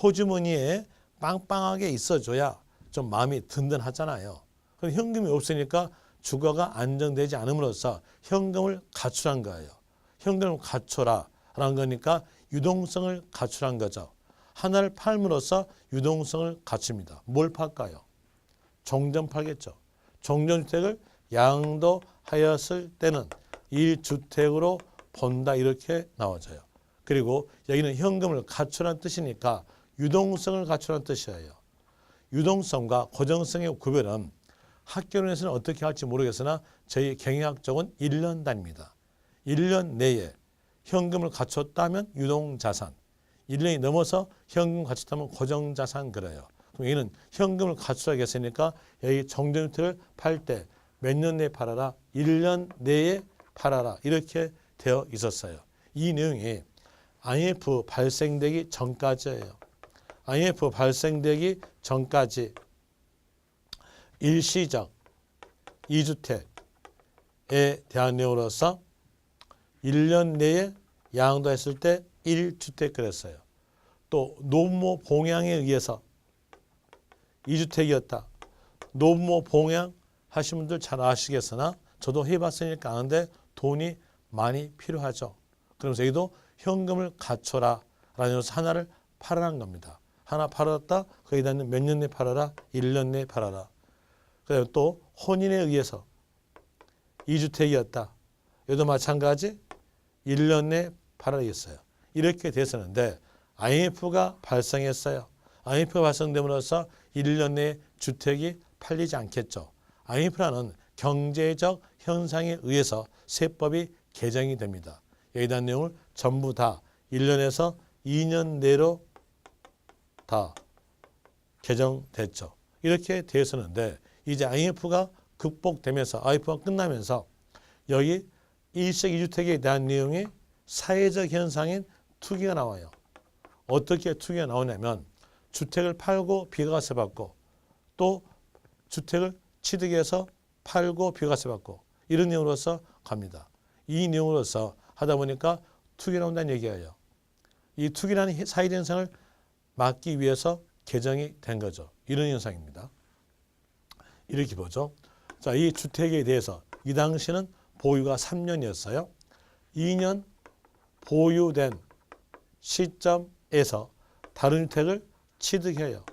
호주머니에 빵빵하게 있어줘야 좀 마음이 든든하잖아요. 그럼 현금이 없으니까 주거가 안정되지 않음으로써 현금을 가출한 거예요. 현금을 갖춰라 라는 거니까 유동성을 가출한 거죠. 하나를 팔므로써 유동성을 갖춥니다. 뭘 팔까요? 종전 팔겠죠. 종전주택을 양도하였을 때는 1주택으로 본다 이렇게 나와져요. 그리고 여기는 현금을 가출한 뜻이니까 유동성을 가출한 뜻이에요. 유동성과 고정성의 구별은 학교론에서는 어떻게 할지 모르겠으나 저희 경영학 쪽은 1년 단위입니다. 1년 내에 현금을 갖췄다면 유동자산, 1년이 넘어서 현금 갖췄다면 고정자산 그래요. 그럼 여기는 현금을 갖추라고 했으니까 여기 정전주택을 팔 때 몇 년 내에 팔아라? 1년 내에 팔아라. 이렇게 되어 있었어요. 이 내용이 IMF 발생되기 전까지예요. IMF 발생되기 전까지 일시적 2주택에 대한 내용으로서 1년 내에 양도했을 때 1주택 그랬어요. 또 노부모 봉양에 의해서 2주택이었다. 노부모 봉양 하신 분들 잘 아시겠으나 저도 해봤으니까 아는데 돈이 많이 필요하죠. 그러면서 여기도 현금을 갖춰라 라는 것을 하나를 팔아라는 겁니다. 하나 팔았다. 거기다 있는 몇 년 내에 팔아라. 1년 내에 팔아라. 그리고 또 혼인에 의해서 2주택이었다. 여기도 마찬가지 1년 내에 팔아야겠어요. 이렇게 됐었는데 IMF가 발생했어요. IMF가 발생됨으로써 1년 내에 주택이 팔리지 않겠죠. IMF라는 경제적 현상에 의해서 세법이 개정이 됩니다. 여기에 대한 내용을 전부 다 1년에서 2년 내로 다 개정됐죠. 이렇게 되었었는데 이제 IMF가 극복되면서 IMF가 끝나면서 여기 일시적 2주택에 대한 내용이 사회적 현상인 투기가 나와요. 어떻게 투기가 나오냐면 주택을 팔고 비과세 받고 또 주택을 취득해서 팔고 비과세 받고 이런 내용으로서 갑니다. 이 내용으로서 하다 보니까 투기가 나온다는 얘기예요. 이 투기라는 사회적 현상을 막기 위해서 개정이 된 거죠. 이런 현상입니다. 이렇게 보죠. 자, 이 주택에 대해서 이 당시는 보유가 3년이었어요. 2년 보유된 시점에서 다른 주택을 취득해요.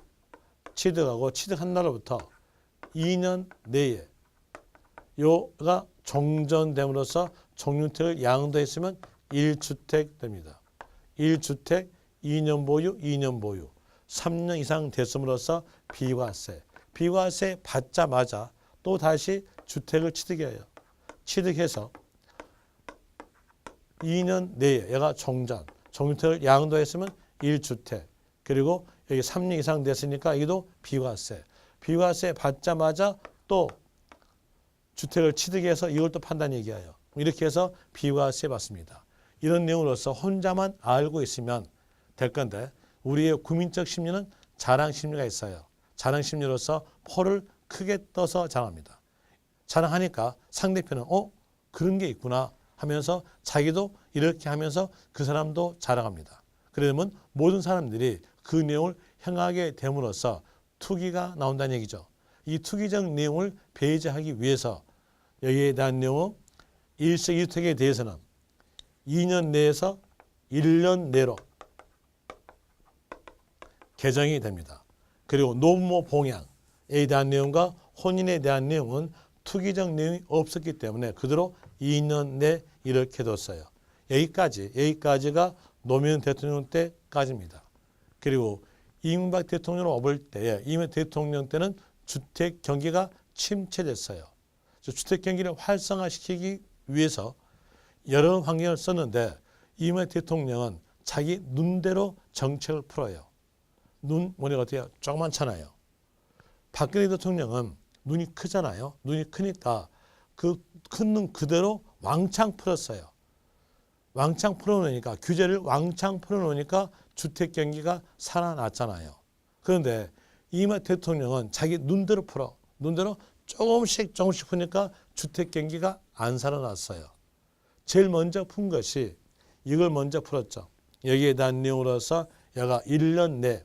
취득하고 취득한 날로부터 2년 내에 요가 종전됨으로써 종주택을 양도했으면 1주택 됩니다. 1주택 2년 보유, 2년 보유. 3년 이상 됐음으로써 비과세. 비과세 받자마자 또 다시 주택을 취득해요. 취득해서 2년 내에 얘가 종주택을 양도했으면 1주택. 그리고 여기 3년 이상 됐으니까 여기도 비과세. 비과세 받자마자 또 주택을 취득해서 이걸 또 판다는 얘기예요. 이렇게 해서 비과세 받습니다. 이런 내용으로서 혼자만 알고 있으면 될 건데 우리의 국민적 심리는 자랑 심리가 있어요. 자랑 심리로서 포를 크게 떠서 자랑합니다. 자랑하니까 상대편은 그런 게 있구나 하면서 자기도 이렇게 하면서 그 사람도 자랑합니다. 그러면 모든 사람들이 그 내용을 행하게 됨으로써 투기가 나온다는 얘기죠. 이 투기적 내용을 배제하기 위해서 여기에 대한 내용은 일석이주택에 대해서는 2년 내에서 1년 내로 개정이 됩니다. 그리고 노부모 봉양에 대한 내용과 혼인에 대한 내용은 투기적 내용이 없었기 때문에 그대로 2년 내 이렇게 뒀어요. 여기까지가 노무현 대통령 때까지입니다. 그리고 이명박 대통령을 업을 때에 이명박 대통령 때는 주택 경기가 침체됐어요. 주택 경기를 활성화시키기 위해서 여러 환경을 썼는데 이명박 대통령은 자기 눈대로 정책을 풀어요. 눈 머리가 어때요? 조그맣잖아요. 박근혜 대통령은 눈이 크잖아요. 눈이 크니까 그 큰 눈 그대로 왕창 풀었어요. 왕창 풀어놓으니까 규제를 왕창 풀어놓으니까 주택 경기가 살아났잖아요. 그런데 이명박 대통령은 자기 눈대로 풀어. 눈대로 조금씩 푸니까 주택 경기가 안 살아났어요. 제일 먼저 푼 것이 이걸 먼저 풀었죠. 여기에 대한 내용으로서 여가 1년 내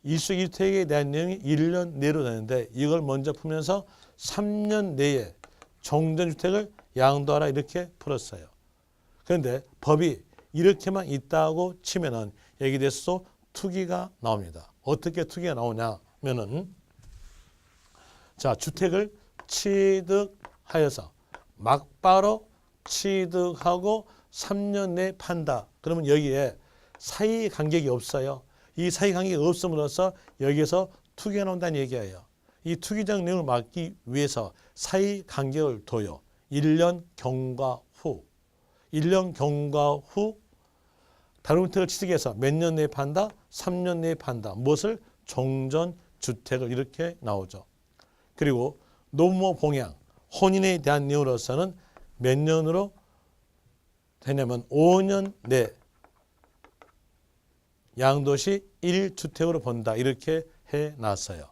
일수일투택에 대한 내용이 1년 내로 되는데 이걸 먼저 풀면서 3년 내에 종전주택을 양도하라 이렇게 풀었어요. 그런데 법이 이렇게만 있다고 치면은 여기에 대해서 투기가 나옵니다. 어떻게 투기가 나오냐면은 자, 주택을 취득하여서 막바로 취득하고 3년 내에 판다. 그러면 여기에 사이 간격이 없어요. 이 사이 간격이 없음으로써 여기에서 투기가 나온다는 얘기예요. 이 투기적 내용을 막기 위해서 사이 간격을 둬요. 1년 경과 후. 1년 경과 후 다른 주택을 취득해서 몇 년 내에 판다? 3년 내에 판다. 무엇을? 종전주택을 이렇게 나오죠. 그리고 노부모 봉양, 혼인에 대한 내용으로서는 몇 년으로 되냐면 5년 내 양도시 1주택으로 본다. 이렇게 해놨어요.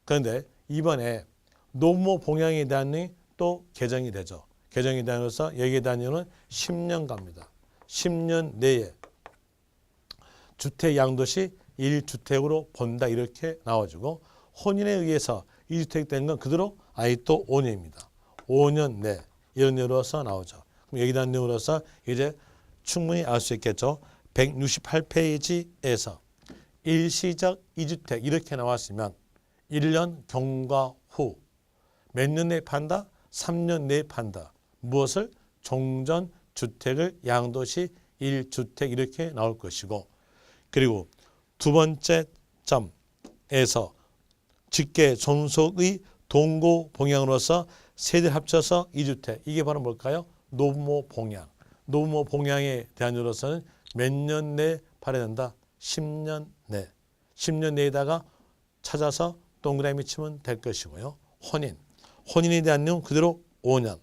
그런데 이번에 노부모 봉양에 대한 내용이 또 개정이 되죠. 개정이 되면서 여기에 대한 내용은 10년 갑니다. 10년 내에 주택 양도시 1주택으로 본다. 이렇게 나와주고 혼인에 의해서 2주택 된 건 그대로 또 5년입니다. 5년 내 이런 내용으로서 나오죠. 그럼 여기에 대한 내용으로서 이제 충분히 알 수 있겠죠. 168페이지에서 일시적 2주택 이렇게 나왔으면 1년 경과 후 몇 년 내에 판다? 3년 내에 판다. 무엇을? 종전주택을 양도시 1주택 이렇게 나올 것이고 그리고 두 번째 점에서 직계 존속의 동고 봉양으로서 세대 합쳐서 2주택. 이게 바로 뭘까요? 노부모 봉양. 노부모 봉양에 대한 으로서는 몇 년 내에 발행된다? 10년 내. 10년 내에다가 찾아서 동그라미 치면 될 것이고요. 혼인. 혼인에 대한 내용 그대로 5년.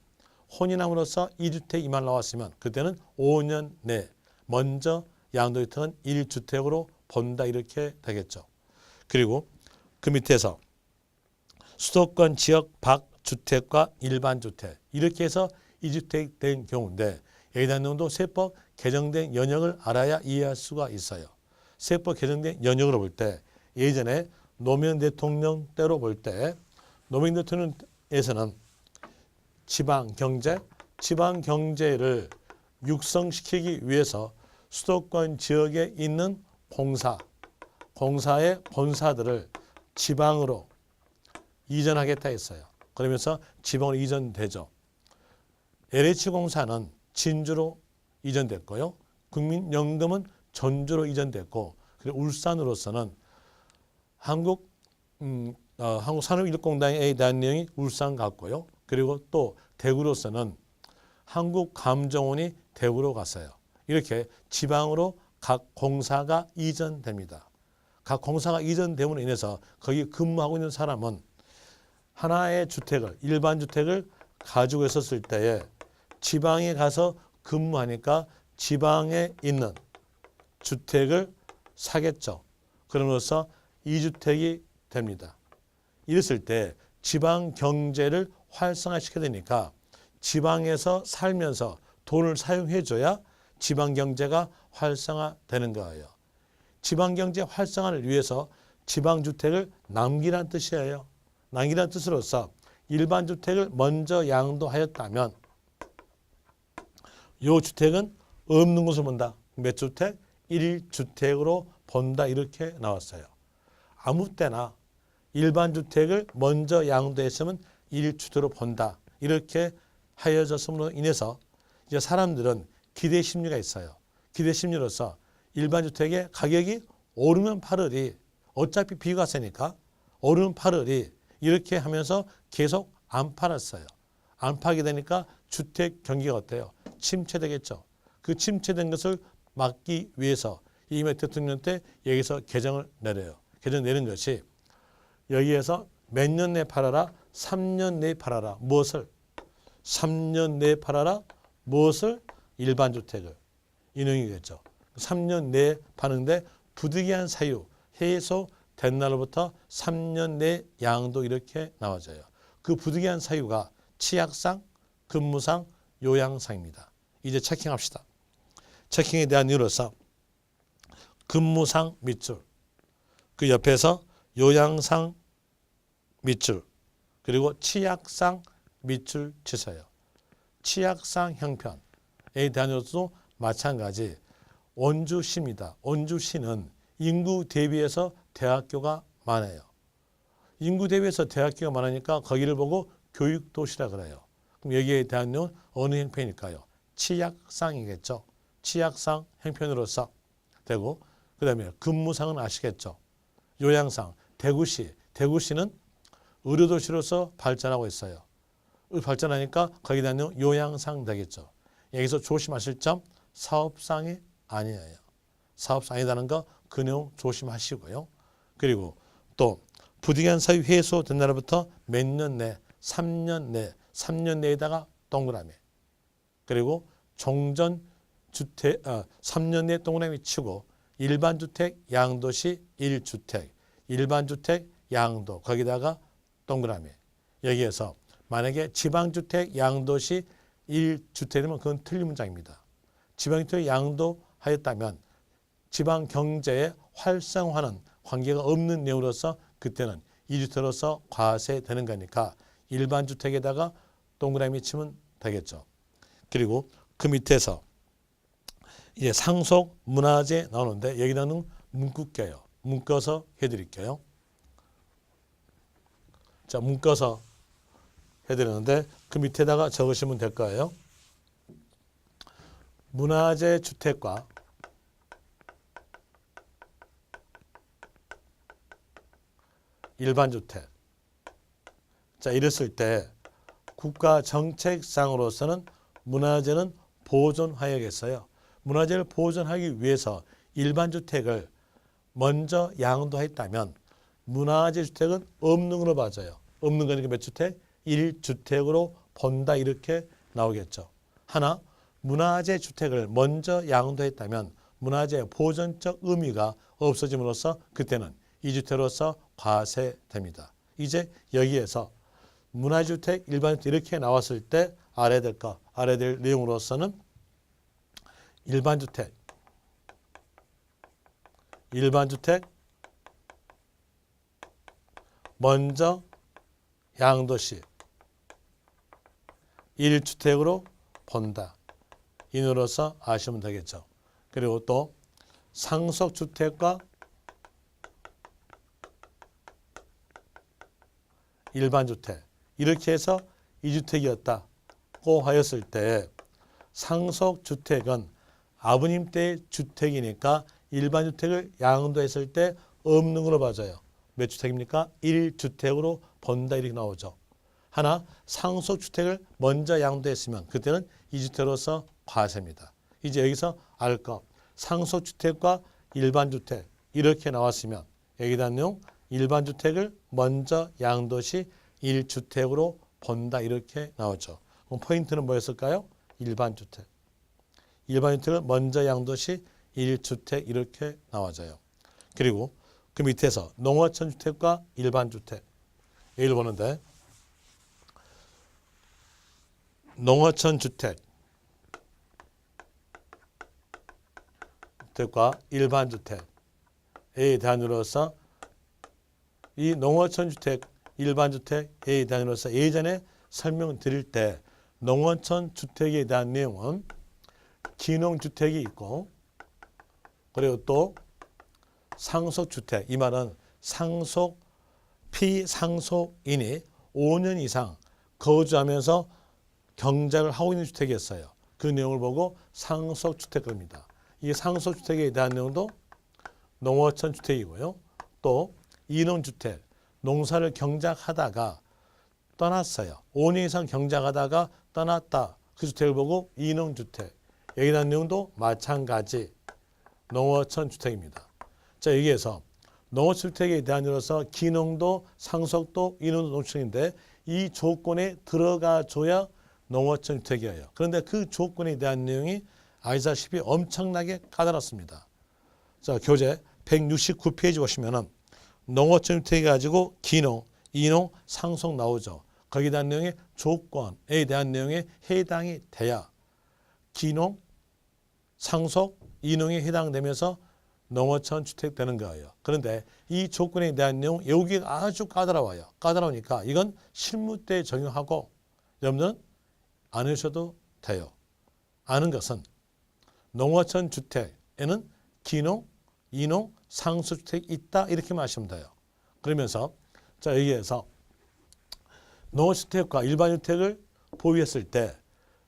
혼인함으로써 2주택 이 말 나왔으면 그때는 5년 내 먼저 양도주택은 1주택으로 본다 이렇게 되겠죠. 그리고 그 밑에서 수도권 지역 밖 주택과 일반 주택 이렇게 해서 2주택 된 경우인데 여기에 대한 내용도 세법 개정된 연역을 알아야 이해할 수가 있어요. 세법 개정된 연역으로 볼 때 예전에 노무현 대통령 때로 볼 때 노무현 대통령에서는 지방 경제를 육성시키기 위해서 수도권 지역에 있는 공사의 본사들을 지방으로 이전하겠다 했어요. 그러면서 지방으로 이전되죠. LH공사는 진주로 이전됐고요. 국민연금은 전주로 이전됐고 그리고 울산으로서는 한국산업인력공단에 대한 내용이 울산 갔고요. 그리고 또 대구로서는 한국감정원이 대구로 갔어요. 이렇게 지방으로 각 공사가 이전됩니다. 각 공사가 이전됨으로 인해서 거기 근무하고 있는 사람은 하나의 주택을 일반 주택을 가지고 있었을 때에 지방에 가서 근무하니까 지방에 있는 주택을 사겠죠. 그러면서 2주택이 됩니다. 이랬을 때 지방 경제를 활성화시켜야 되니까 지방에서 살면서 돈을 사용해줘야 지방 경제가 활성화되는 거예요. 지방 경제 활성화를 위해서 지방 주택을 남기란 뜻이에요. 남기란 뜻으로서 일반 주택을 먼저 양도하였다면 이 주택은 없는 것을 본다. 몇 주택? 1주택으로 본다. 이렇게 나왔어요. 아무 때나 일반 주택을 먼저 양도했으면 1주택으로 본다. 이렇게 하여졌음으로 인해서 이제 사람들은 기대 심리가 있어요. 기대 심리로서 일반 주택의 가격이 오르면 팔으리, 어차피 비과세니까 오르면 팔으리 이렇게 하면서 계속 안 팔았어요. 안 팔게 되니까 주택 경기가 어때요? 침체되겠죠. 그 침체된 것을 막기 위해서 이명박 대통령 때 여기서 개정을 내려요. 개정 내린 것이 여기에서 몇 년 내에 팔아라? 3년 내에 팔아라. 무엇을? 3년 내에 팔아라. 무엇을? 일반 주택을. 인용이겠죠. 3년 내에 파는데 부득이한 사유 해소된 날로부터 3년 내 양도 이렇게 나와져요. 그 부득이한 사유가 치약상, 근무상, 요양상입니다. 이제 체킹합시다. 체킹에 대한 이유로서 근무상 밑줄, 그 옆에서 요양상 밑줄, 그리고 치약상 밑줄 치세요. 치약상 형편에 대한 이유로서도 마찬가지. 원주시입니다. 원주시는 인구 대비해서 대학교가 많아요. 인구 대비해서 대학교가 많으니까 거기를 보고 교육도시라 그래요. 그럼 여기에 대한 내용은 어느 형편일까요? 치약상이겠죠. 치약상 형편으로서 되고, 그 다음에 근무상은 아시겠죠. 요양상, 대구시는 의료도시로서 발전하고 있어요. 발전하니까 거기에 대한 내용 요양상 되겠죠. 여기서 조심하실 점, 사업상이 아니에요. 사업상 아니다는 거 그 내용 조심하시고요. 그리고 또 부득이한 사유 해소된 날부터 몇 년 내, 3년 내에다가 동그라미. 그리고 종전 주택 3년 내 동그라미 치고 일반 주택 양도시 1주택, 일반 주택 양도 거기다가 동그라미. 여기에서 만약에 지방주택 양도시 1주택이면 그건 틀린 문장입니다. 지방주택 양도하였다면 지방 경제의 활성화는 관계가 없는 내용으로서 그때는 2주택으로서 과세되는 거니까 일반 주택에다가 동그라미 치면 되겠죠. 그리고 그 밑에서 이제 상속 문화재 나오는데 여기다는 묶을게요. 묶어서 해드릴게요. 자, 묶어서 해드리는데 그 밑에다가 적으시면 될 거예요. 문화재 주택과 일반 주택. 자, 이랬을 때 국가 정책상으로서는 문화재는 보존해야겠어요. 문화재를 보존하기 위해서 일반 주택을 먼저 양도했다면 문화재 주택은 없는 걸로 봐져요. 없는 거니까 몇 주택? 1주택으로 본다 이렇게 나오겠죠. 하나, 문화재 주택을 먼저 양도했다면 문화재 보존적 의미가 없어짐으로써 그때는 2주택으로서 과세됩니다. 이제 여기에서 문화주택, 일반주택 이렇게 나왔을 때 알아야 될 내용으로서는 일반주택 먼저 양도시 1주택으로 본다. 인으로서 아시면 되겠죠. 그리고 또 상속주택과 일반주택 이렇게 해서 2주택이었다고 하였을 때 상속주택은 아버님 때의 주택이니까 일반주택을 양도했을 때 없는 걸로 봐져요. 몇 주택입니까? 1주택으로 본다 이렇게 나오죠. 하나, 상속주택을 먼저 양도했으면 그때는 2주택으로서 과세입니다. 이제 여기서 알 것, 상속주택과 일반주택 이렇게 나왔으면 여기다 내용 일반주택을 먼저 양도시 1주택으로 본다 이렇게 나오죠. 그럼 포인트는 뭐였을까요? 일반주택. 일반주택을 먼저 양도시 1주택 이렇게 나와져요. 그리고 그 밑에서 농어촌 주택과 일반주택 여기를 보는데 농어촌 주택과 일반 주택에 대한으로서 이 농어촌 주택, 일반 주택에 대한으로서 예전에 설명드릴 때 농어촌 주택에 대한 내용은 기농주택이 있고 그리고 또 상속주택, 이 말은 피상속인이 5년 이상 거주하면서 경작을 하고 있는 주택이었어요. 그 내용을 보고 상속주택입니다. 이 상속주택에 대한 내용도 농어촌 주택이고요. 또 이농주택, 농사를 경작하다가 떠났어요. 5년 이상 경작하다가 떠났다. 그 주택을 보고 이농주택. 여기에 대한 내용도 마찬가지 농어촌 주택입니다. 자, 여기에서 농어촌 주택에 대한으로서 기농도 상속도 이농도 농주택인데 이 조건에 들어가줘야 농어촌 주택이에요. 그런데 그 조건에 대한 내용이 아시다시피 엄청나게 까다롭습니다. 자, 교재 169페이지 보시면은 농어촌 주택이 가지고 기농, 이농, 상속 나오죠. 거기에 대한 내용의 조건에 대한 내용에 해당이 돼야 기농, 상속, 이농에 해당되면서 농어촌 주택 되는 거예요. 그런데 이 조건에 대한 내용 여기가 아주 까다로워요. 까다로우니까 이건 실무 때 적용하고 여러분들은 안 하셔도 돼요. 아는 것은 농어촌 주택에는 기농, 이농, 상속주택이 있다 이렇게만 하시면 돼요. 그러면서 자, 여기에서 농어주택과 일반주택을 보유했을 때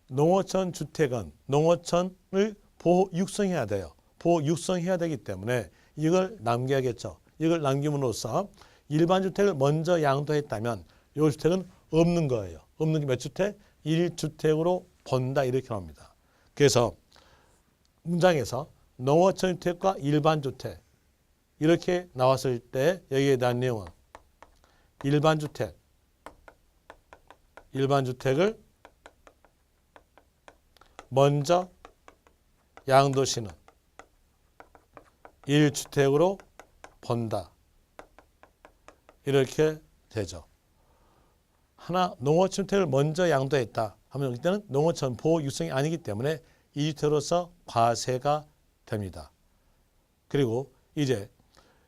농어촌 주택은 농어촌을 보호 육성해야 돼요. 보호 육성해야 되기 때문에 이걸 남겨야겠죠. 이걸 남김으로써 일반주택을 먼저 양도했다면 이 주택은 없는 거예요. 없는 게 몇 주택? 1주택으로 본다 이렇게 나옵니다. 그래서 문장에서 농어촌 주택과 일반주택 이렇게 나왔을 때 여기에 대한 내용은 일반주택을 먼저 양도시는 1주택으로 본다. 이렇게 되죠. 하나 농어촌 주택을 먼저 양도했다 하면 이때는 농어촌 보호 육성이 아니기 때문에 2주택으로서 과세가 됩니다. 그리고 이제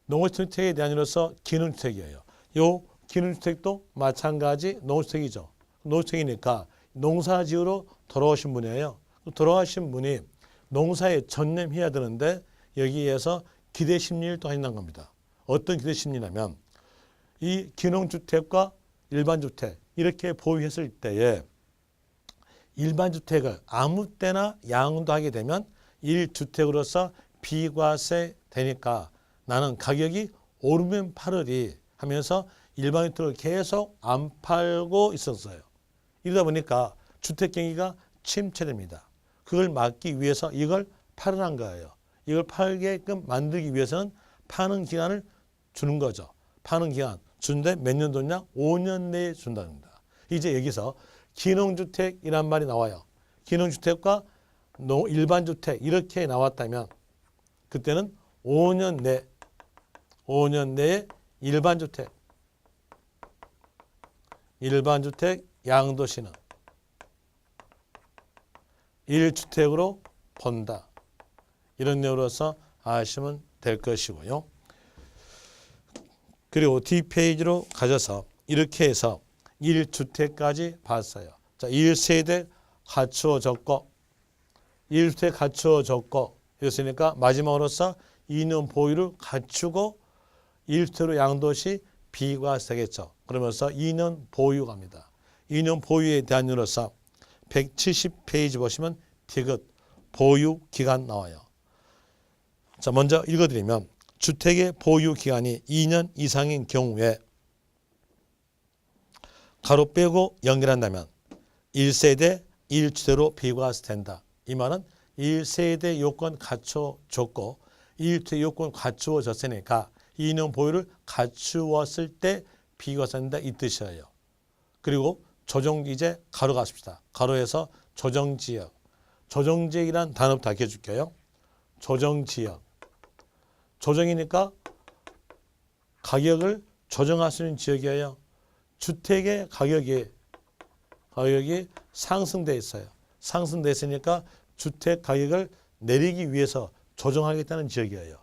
농어촌 주택에 대한으로서 기농주택이에요. 이 기농주택도 마찬가지 농어주택이죠. 농어주택이니까 농사지으러 돌아오신 분이에요. 돌아가신 분이 농사에 전념해야 되는데 여기에서 기대심리를 또 한다는 겁니다. 어떤 기대심리냐면 이 기농주택과 일반주택 이렇게 보유했을 때에 일반주택을 아무 때나 양도하게 되면 1주택으로서 비과세 되니까 나는 가격이 오르면 팔으리 하면서 일반주택을 계속 안 팔고 있었어요. 이러다 보니까 주택 경기가 침체됩니다. 그걸 막기 위해서 이걸 팔으란 거예요. 이걸 팔게끔 만들기 위해서는 파는 기간을 주는 거죠. 파는 기간 주는데 몇 년 줬냐? 5년 내에 준다는 겁니다. 이제 여기서 기농주택이란 말이 나와요. 기농주택과 일반주택 이렇게 나왔다면 그때는 5년 내에 일반주택 양도시는 1주택으로 본다. 이런 내용으로서 아시면 될 것이고요. 그리고 뒷페이지로 가셔서 이렇게 해서 1주택까지 봤어요. 자, 1세대 갖추어졌고 1주택 갖추어졌고 이랬으니까 마지막으로서 2년 보유를 갖추고 1주택으로 양도시 비과세겠죠. 그러면서 2년 보유 갑니다. 2년 보유에 대한 이유로서 170페이지 보시면 디귿 보유 기간 나와요. 자, 먼저 읽어드리면 주택의 보유 기간이 2년 이상인 경우에 가로 빼고 연결한다면 1세대 1주택으로 비과세된다. 이 말은 1세대 요건 갖춰졌고 1주택 요건 갖추어졌으니까 2년 보유를 갖추었을 때 비과세된다 이 뜻이에요. 그리고 조정 이제 가로 가십시다. 가로에서 조정지역. 조정지역이란 단어부터 알려줄게요. 조정지역. 조정이니까 가격을 조정할 수 있는 지역이에요. 주택의 가격이 가격이 상승돼 있어요. 상승돼 있으니까 주택 가격을 내리기 위해서 조정하겠다는 지역이에요.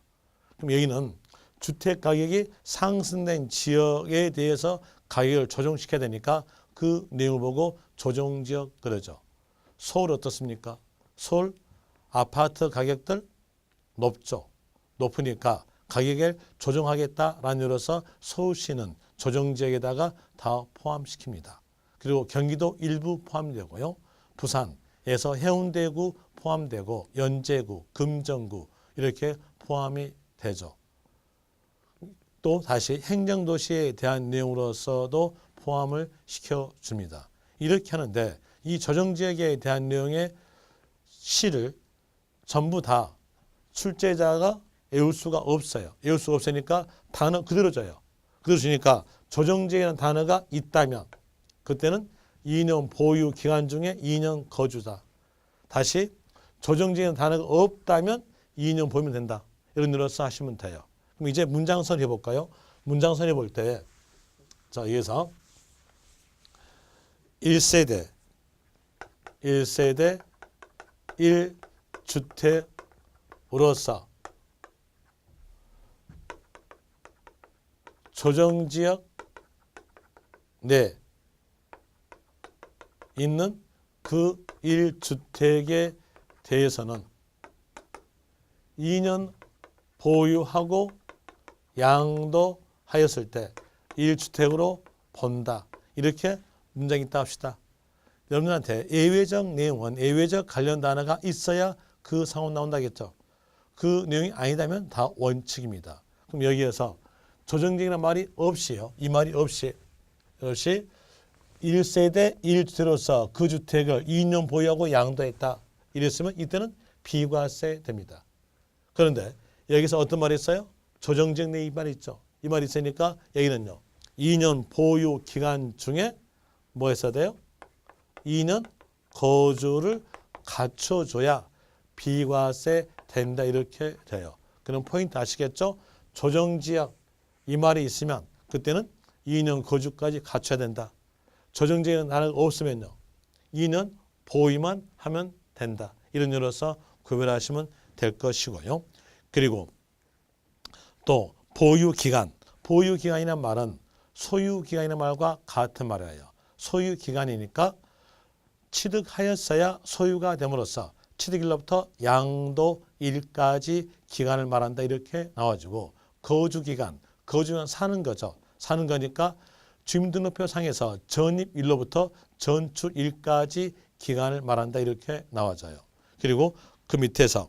그럼 여기는 주택 가격이 상승된 지역에 대해서 가격을 조정시켜야 되니까 그 내용을 보고 조정지역 그러죠. 서울 어떻습니까? 서울 아파트 가격들 높죠. 높으니까 가격을 조정하겠다라는 이유로서 서울시는 조정지역에다가 다 포함시킵니다. 그리고 경기도 일부 포함되고요. 부산에서 해운대구 포함되고 연제구, 금정구 이렇게 포함이 되죠. 또 다시 행정도시에 대한 내용으로서도 포함을 시켜줍니다. 이렇게 하는데 이 조정지역에 대한 내용의 시를 전부 다 출제자가 외울 수가 없어요. 외울 수가 없으니까 단어 그대로 줘요. 그대로 주니까 조정지역이라는 단어가 있다면 그때는 2년 보유 기간 중에 2년 거주다. 다시 조정지역이라는 단어가 없다면 2년 보면 된다. 이런 일로서 하시면 돼요. 그럼 이제 문장선 해볼까요? 문장선 해볼 때 자, 여기서 1세대 1주택으로서 조정지역 내 있는 그 1주택에 대해서는 2년 보유하고 양도하였을 때 1주택으로 본다. 이렇게 문장이 있다 합시다. 여러분한테 예외적 내용은 예외적 관련 단어가 있어야 그 상황 나온다겠죠. 그 내용이 아니다면 다 원칙입니다. 그럼 여기에서 조정지역이라는 말이 없이요. 이 말이 없이 1세대 1주택으로서 그 주택을 2년 보유하고 양도했다. 이랬으면 이때는 비과세 됩니다. 그런데 여기서 어떤 말이 있어요? 조정지역 내 이 말이 있죠. 이 말이 있으니까 여기는요. 2년 보유 기간 중에 뭐 했어야 돼요? 2년 거주를 갖춰줘야 비과세 된다. 이렇게 돼요. 그럼 포인트 아시겠죠? 조정지역 이 말이 있으면 그때는 2년 거주까지 갖춰야 된다. 조정지역은 단어가 없으면요. 2년 보유만 하면 된다. 이런 이유로서 구별하시면 될 것이고요. 그리고 또 보유기간. 보유기간이라는 말은 소유기간이라는 말과 같은 말이에요. 소유기간이니까 취득하였어야 소유가 됨으로써 취득일로부터 양도일까지 기간을 말한다. 이렇게 나와주고 거주기간. 거주는 사는 거죠. 사는 거니까 주민등록표 상에서 전입일로부터 전출일까지 기간을 말한다. 이렇게 나와져요. 그리고 그 밑에서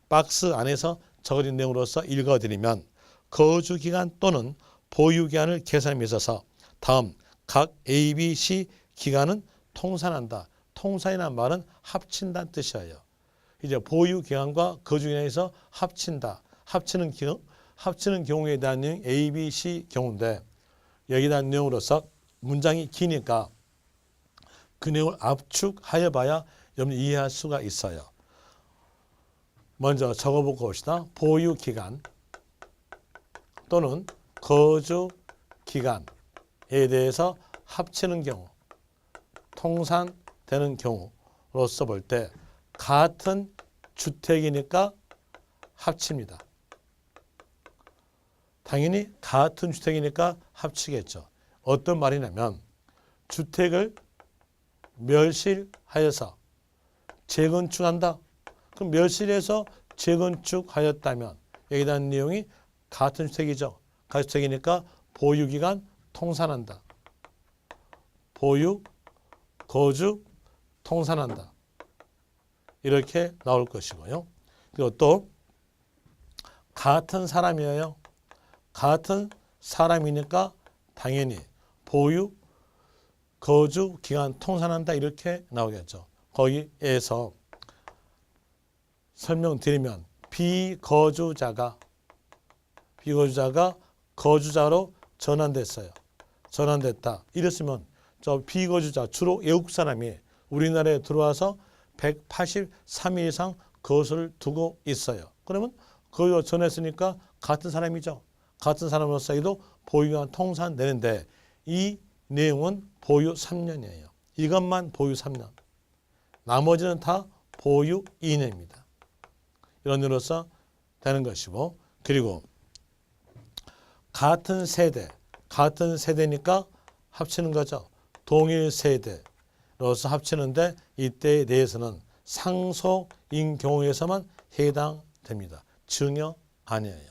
박스 안에서 적어진 내용으로서 읽어드리면 거주기간 또는 보유기간을 계산함에 있어서 다음 각 A, B, C 기간은 통산한다. 통산이라는 말은 합친다는 뜻이에요. 이제 보유기간과 거주기간에서 합친다. 합치는 경우에 대한 내용 A, B, C 경우인데 여기에 대한 내용으로서 문장이 기니까 그 내용을 압축하여 봐야 여러분이 이해할 수가 있어요. 먼저 적어보고 봅시다. 보유기간 또는 거주기간에 대해서 합치는 경우, 통산되는 경우로서 볼 때 같은 주택이니까 합칩니다. 당연히 같은 주택이니까 합치겠죠. 어떤 말이냐면 주택을 멸실하여서 재건축한다. 그럼 멸실해서 재건축하였다면 여기에 대한 내용이 같은 주택이죠. 같은 주택이니까 보유기간 통산한다. 보유, 거주, 통산한다. 이렇게 나올 것이고요. 그리고 또 같은 사람이에요. 같은 사람이니까 당연히 보유, 거주, 기간 통산한다. 이렇게 나오겠죠. 거기에서 설명드리면 비거주자가 거주자로 전환됐어요. 전환됐다. 이랬으면 저 비거주자 주로 외국 사람이 우리나라에 들어와서 183일 이상 거주를 두고 있어요. 그러면 거기로 전했으니까 같은 사람이죠. 같은 사람으로서도 보유기간 통산되는데 이 내용은 보유 3년이에요. 이것만 보유 3년. 나머지는 다 보유 2년입니다. 이런 일로서 되는 것이고, 그리고 같은 세대니까 합치는 거죠. 동일 세대로서 합치는데 이때에 대해서는 상속인 경우에서만 해당됩니다. 증여 아니에요.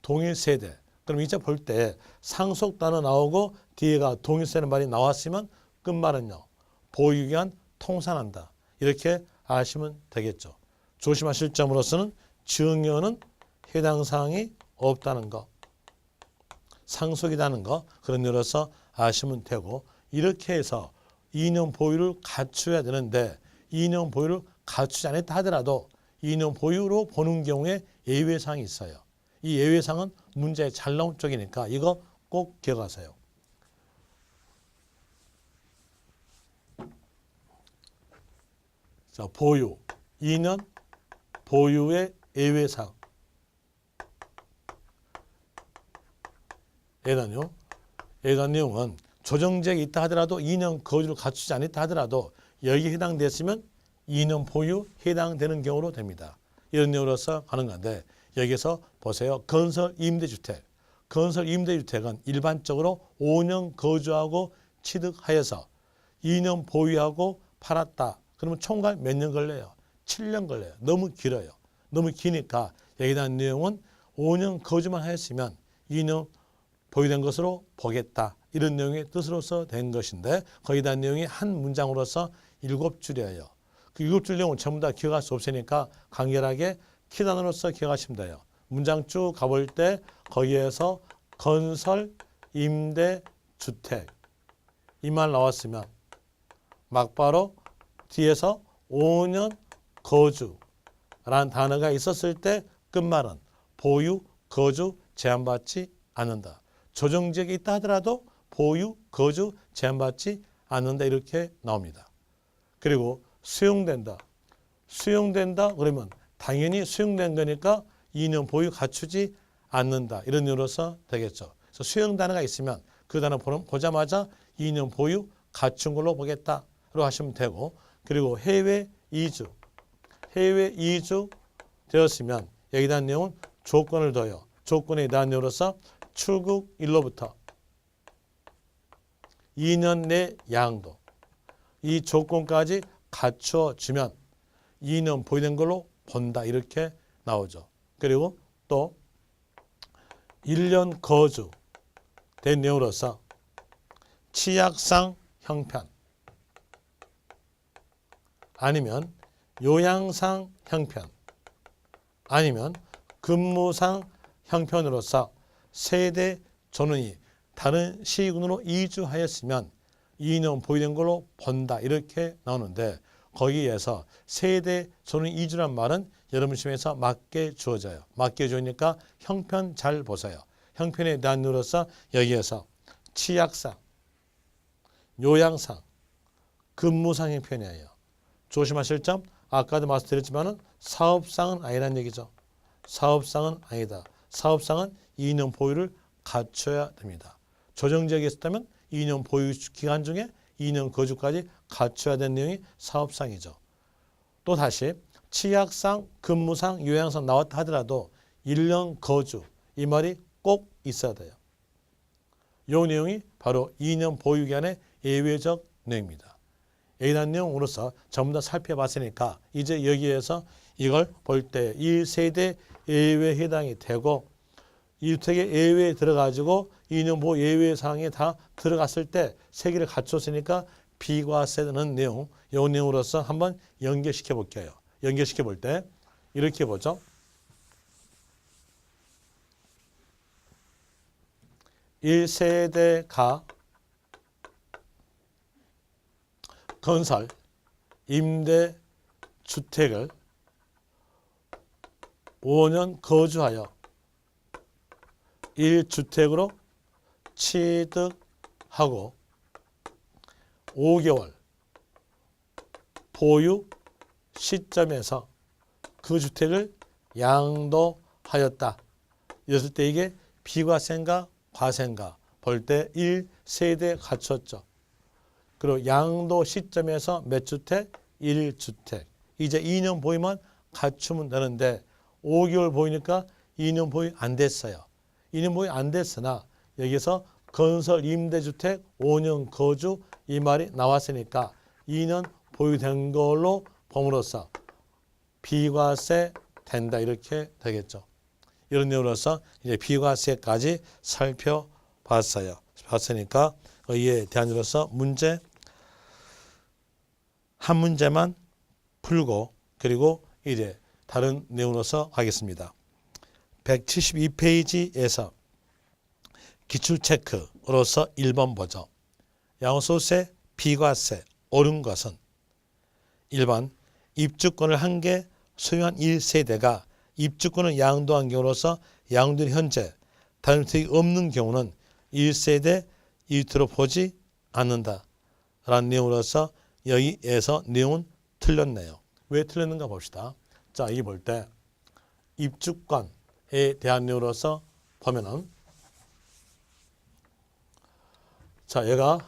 동일 세대. 그럼 이제 볼 때 상속 단어 나오고 뒤에가 동일 세대 말이 나왔으면 끝말은요. 보유기간 통산한다. 이렇게 아시면 되겠죠. 조심하실 점으로서는 증여는 해당 사항이 없다는 거. 상속이라는 거. 그런 일로서 아시면 되고, 이렇게 해서 2년 보유를 갖춰야 되는데 2년 보유를 갖추지 않았다 하더라도 2년 보유로 보는 경우에 예외사항이 있어요. 이 예외사항은 문제에 잘 나온 쪽이니까 이거 꼭 기억하세요. 자, 보유. 2년 보유의 예외사항. 예단 내용은 조정지역이 있다 하더라도 2년 거주를 갖추지 않았다 하더라도 여기에 해당됐으면 2년 보유 해당되는 경우로 됩니다. 이런 내용으로서 가는 건데, 여기서 보세요. 건설 임대주택. 건설 임대주택은 일반적으로 5년 거주하고 취득하여서 2년 보유하고 팔았다. 그러면 총괄 몇 년 걸려요? 7년 걸려요. 너무 길어요. 너무 기니까 여기에 대한 내용은 5년 거주만 하였으면 2년 보유된 것으로 보겠다. 이런 내용의 뜻으로서 된 것인데, 거기에 대한 내용이 한 문장으로서 7줄이에요. 그 7줄 내용은 전부 다 기억할 수 없으니까 간결하게 키단으로서 기억하시면 돼요. 문장 쭉 가볼 때 거기에서 건설, 임대, 주택 이 말 나왔으면 막바로 뒤에서 5년 거주라는 단어가 있었을 때 끝말은 보유, 거주, 제한받지 않는다. 조정지역이 있다 하더라도 보유, 거주, 제한받지 않는다. 이렇게 나옵니다. 그리고 수용된다. 수용된다 그러면 당연히 수용된 거니까 2년 보유 갖추지 않는다. 이런 의미로서 되겠죠. 그래서 수용 단어가 있으면 그 단어 보자마자 2년 보유 갖춘 걸로 보겠다로 하시면 되고, 그리고 해외 이주. 해외 이주 되었으면 여기에 대한 내용은 조건을 둬요. 조건에 대한 내용으로서 출국일로부터 2년 내 양도. 이 조건까지 갖춰주면 2년 보유된 걸로 본다. 이렇게 나오죠. 그리고 또 1년 거주 된 내용으로서 치약상 형편 아니면 요양상 형편 아니면 근무상 형편으로서 세대 전원이 다른 시군으로 이주하였으면 2년 보유된 걸로 본다. 이렇게 나오는데, 거기에서 세대 전원 이주란 말은 여러분 시험에서 맞게 주어져요. 맞게 주니까 형편 잘 보세요. 형편에 대한 이유로서 여기에서 치약상, 요양상, 근무상 형편이에요. 조심하실 점, 아까도 말씀드렸지만 사업상은 아니라는 얘기죠. 사업상은 아니다. 사업상은 2년 보유를 갖춰야 됩니다. 조정지역에 있었다면 2년 보유 기간 중에 2년 거주까지 갖춰야 되는 내용이 사업상이죠. 또 다시 치약상, 근무상, 요양상 나왔다 하더라도 1년 거주 이 말이 꼭 있어야 돼요. 이 내용이 바로 2년 보유 기간의 예외적 내용입니다. 이러한 내용으로서 전부 다 살펴봤으니까 이제 여기에서 이걸 볼 때 1세대 예외에 해당이 되고 1주택의 예외에 들어가지고 2년 보유 예외 사항에 다 들어갔을 때 세 개를 갖췄으니까 비과세되는 내용, 이 내용으로서 한번 연결시켜 볼게요. 연결시켜 볼 때 이렇게 보죠. 1세대가 건설, 임대, 주택을 5년 거주하여 1주택으로 취득하고 5개월 보유 시점에서 그 주택을 양도하였다. 이랬을 때 이게 비과세인가 과세인가 볼 때 1세대 갖췄죠. 그리고 양도 시점에서 몇 주택? 1주택. 이제 2년 보유만 갖추면 되는데 5개월 보유니까 2년 보유 안 됐어요. 2년 보유 안 됐으나 여기서 건설 임대주택 5년 거주 이 말이 나왔으니까 2년 보유된 걸로 범으로써 비과세 된다 이렇게 되겠죠. 이런 내용으로서 이제 비과세까지 살펴봤어요. 봤으니까 이에 대한으로서 문제 한 문제만 풀고 그리고 이제 다른 내용으로서 하겠습니다. 172페이지에서 기출체크로서 1번 보죠. 양도소득세 비과세 옳은 것은 1번 입주권을 한 개 소유한 1세대가 입주권을 양도한 경우로서 양도는 현재 다른 주택이 없는 경우는 1세대 이웃으로 보지 않는다. 라는 내용으로서 여기에서 내용은 틀렸네요. 왜 틀렸는가 봅시다. 자, 이 볼 때 입주권에 대한 내용으로서 보면은 자, 얘가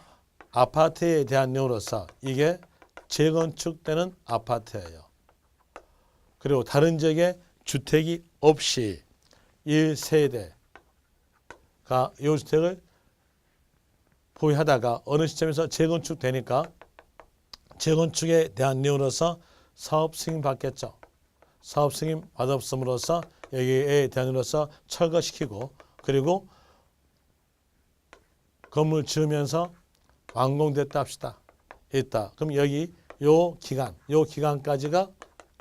아파트에 대한 내용으로서 이게 재건축되는 아파트예요. 그리고 다른 지역에 주택이 없이 1세대가 이 주택을 보유하다가 어느 시점에서 재건축되니까 재건축에 대한 내용으로서 사업 승인 받겠죠. 사업 승인 받았음으로써 여기에 대한 내용으로서 철거시키고 그리고 건물 지으면서 완공됐다 합시다. 있다. 그럼 여기 요 기간까지가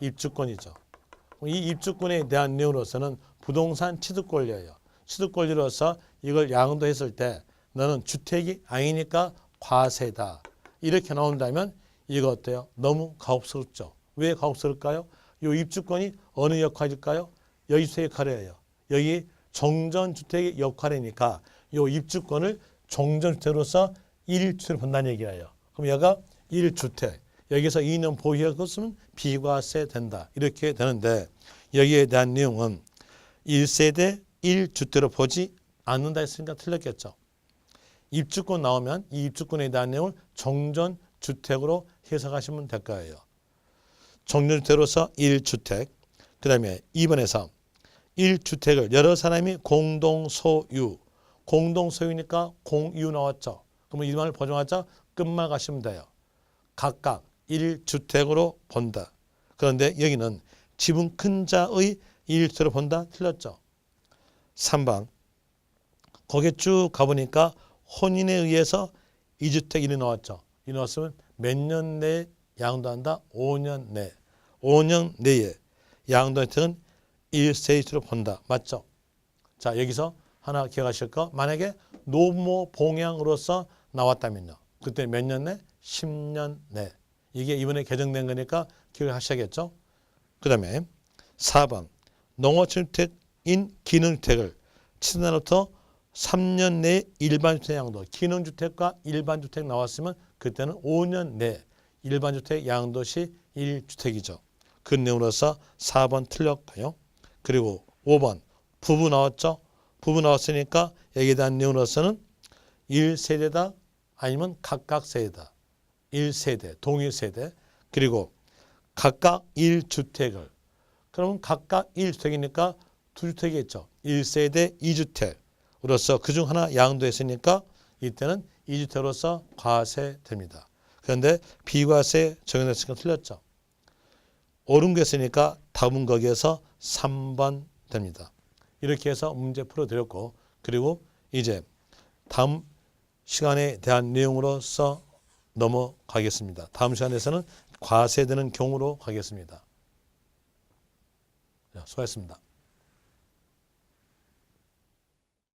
입주권이죠. 이 입주권에 대한 내용으로서는 부동산 취득 권리예요. 취득 권리로서 이걸 양도했을 때 너는 주택이 아니니까 과세다. 이렇게 나온다면 이거 어때요? 너무 가혹스럽죠. 왜 가혹스러울까요? 이 입주권이 어느 역할일까요? 여기 주택의 역할이에요. 여기 정전주택의 역할이니까 이 입주권을 정전주택으로서 1주택을 본다는 얘기예요. 그럼 얘가 1주택. 여기서 2년 보유했으면 비과세 된다. 이렇게 되는데 여기에 대한 내용은 1세대 1주택으로 보지 않는다 했으니까 틀렸겠죠. 입주권 나오면 이 입주권에 대한 내용을 정전주택으로 해석하시면 될 거예요. 정전주택으로서 1주택. 그 다음에 2번에서 1주택을 여러 사람이 공동소유. 공동소유니까 공유 나왔죠. 그러면 이 말을 보정하자 끝만 가시면 돼요. 각각 1주택으로 본다. 그런데 여기는 지분 큰 자의 1주택으로 본다. 틀렸죠. 3번. 거기에 쭉 가보니까 혼인에 의해서 2주택 1이 나왔죠. 이 나왔으면 몇 년 내에 양도한다? 5년 내. 5년 내에 양도한 혜택은 1세대로 본다. 맞죠? 자, 여기서 하나 기억하실 거. 만약에 노모 봉양으로서 나왔다면요. 그때 몇 년 내? 10년 내. 이게 이번에 개정된 거니까 기억하셔야겠죠? 그 다음에 4번. 농어주택인 기능주택을 치단으로부터 3년 내에 일반주택 양도. 기능주택과 일반주택 나왔으면 그때는 5년 내 일반주택 양도 시 1주택이죠. 그 내용으로서 4번 틀렸고요. 그리고 5번. 부부 나왔죠? 부부 나왔으니까 여기에 대한 내용으로서는 1세대다 아니면 각각 세대다. 1세대, 동일세대. 그리고 각각 1주택을. 그러면 각각 1주택이니까 2주택이겠죠. 1세대 2주택으로서 그중 하나 양도했으니까 이때는 2주택으로서 과세됩니다. 그런데 비과세 적용했으니까 틀렸죠. 옳은 게 있으니까 답은 거기에서 3번 됩니다. 이렇게 해서 문제 풀어드렸고 그리고 이제 다음 시간에 대한 내용으로서 넘어가겠습니다. 다음 시간에서는 과세되는 경우로 가겠습니다. 수고하셨습니다.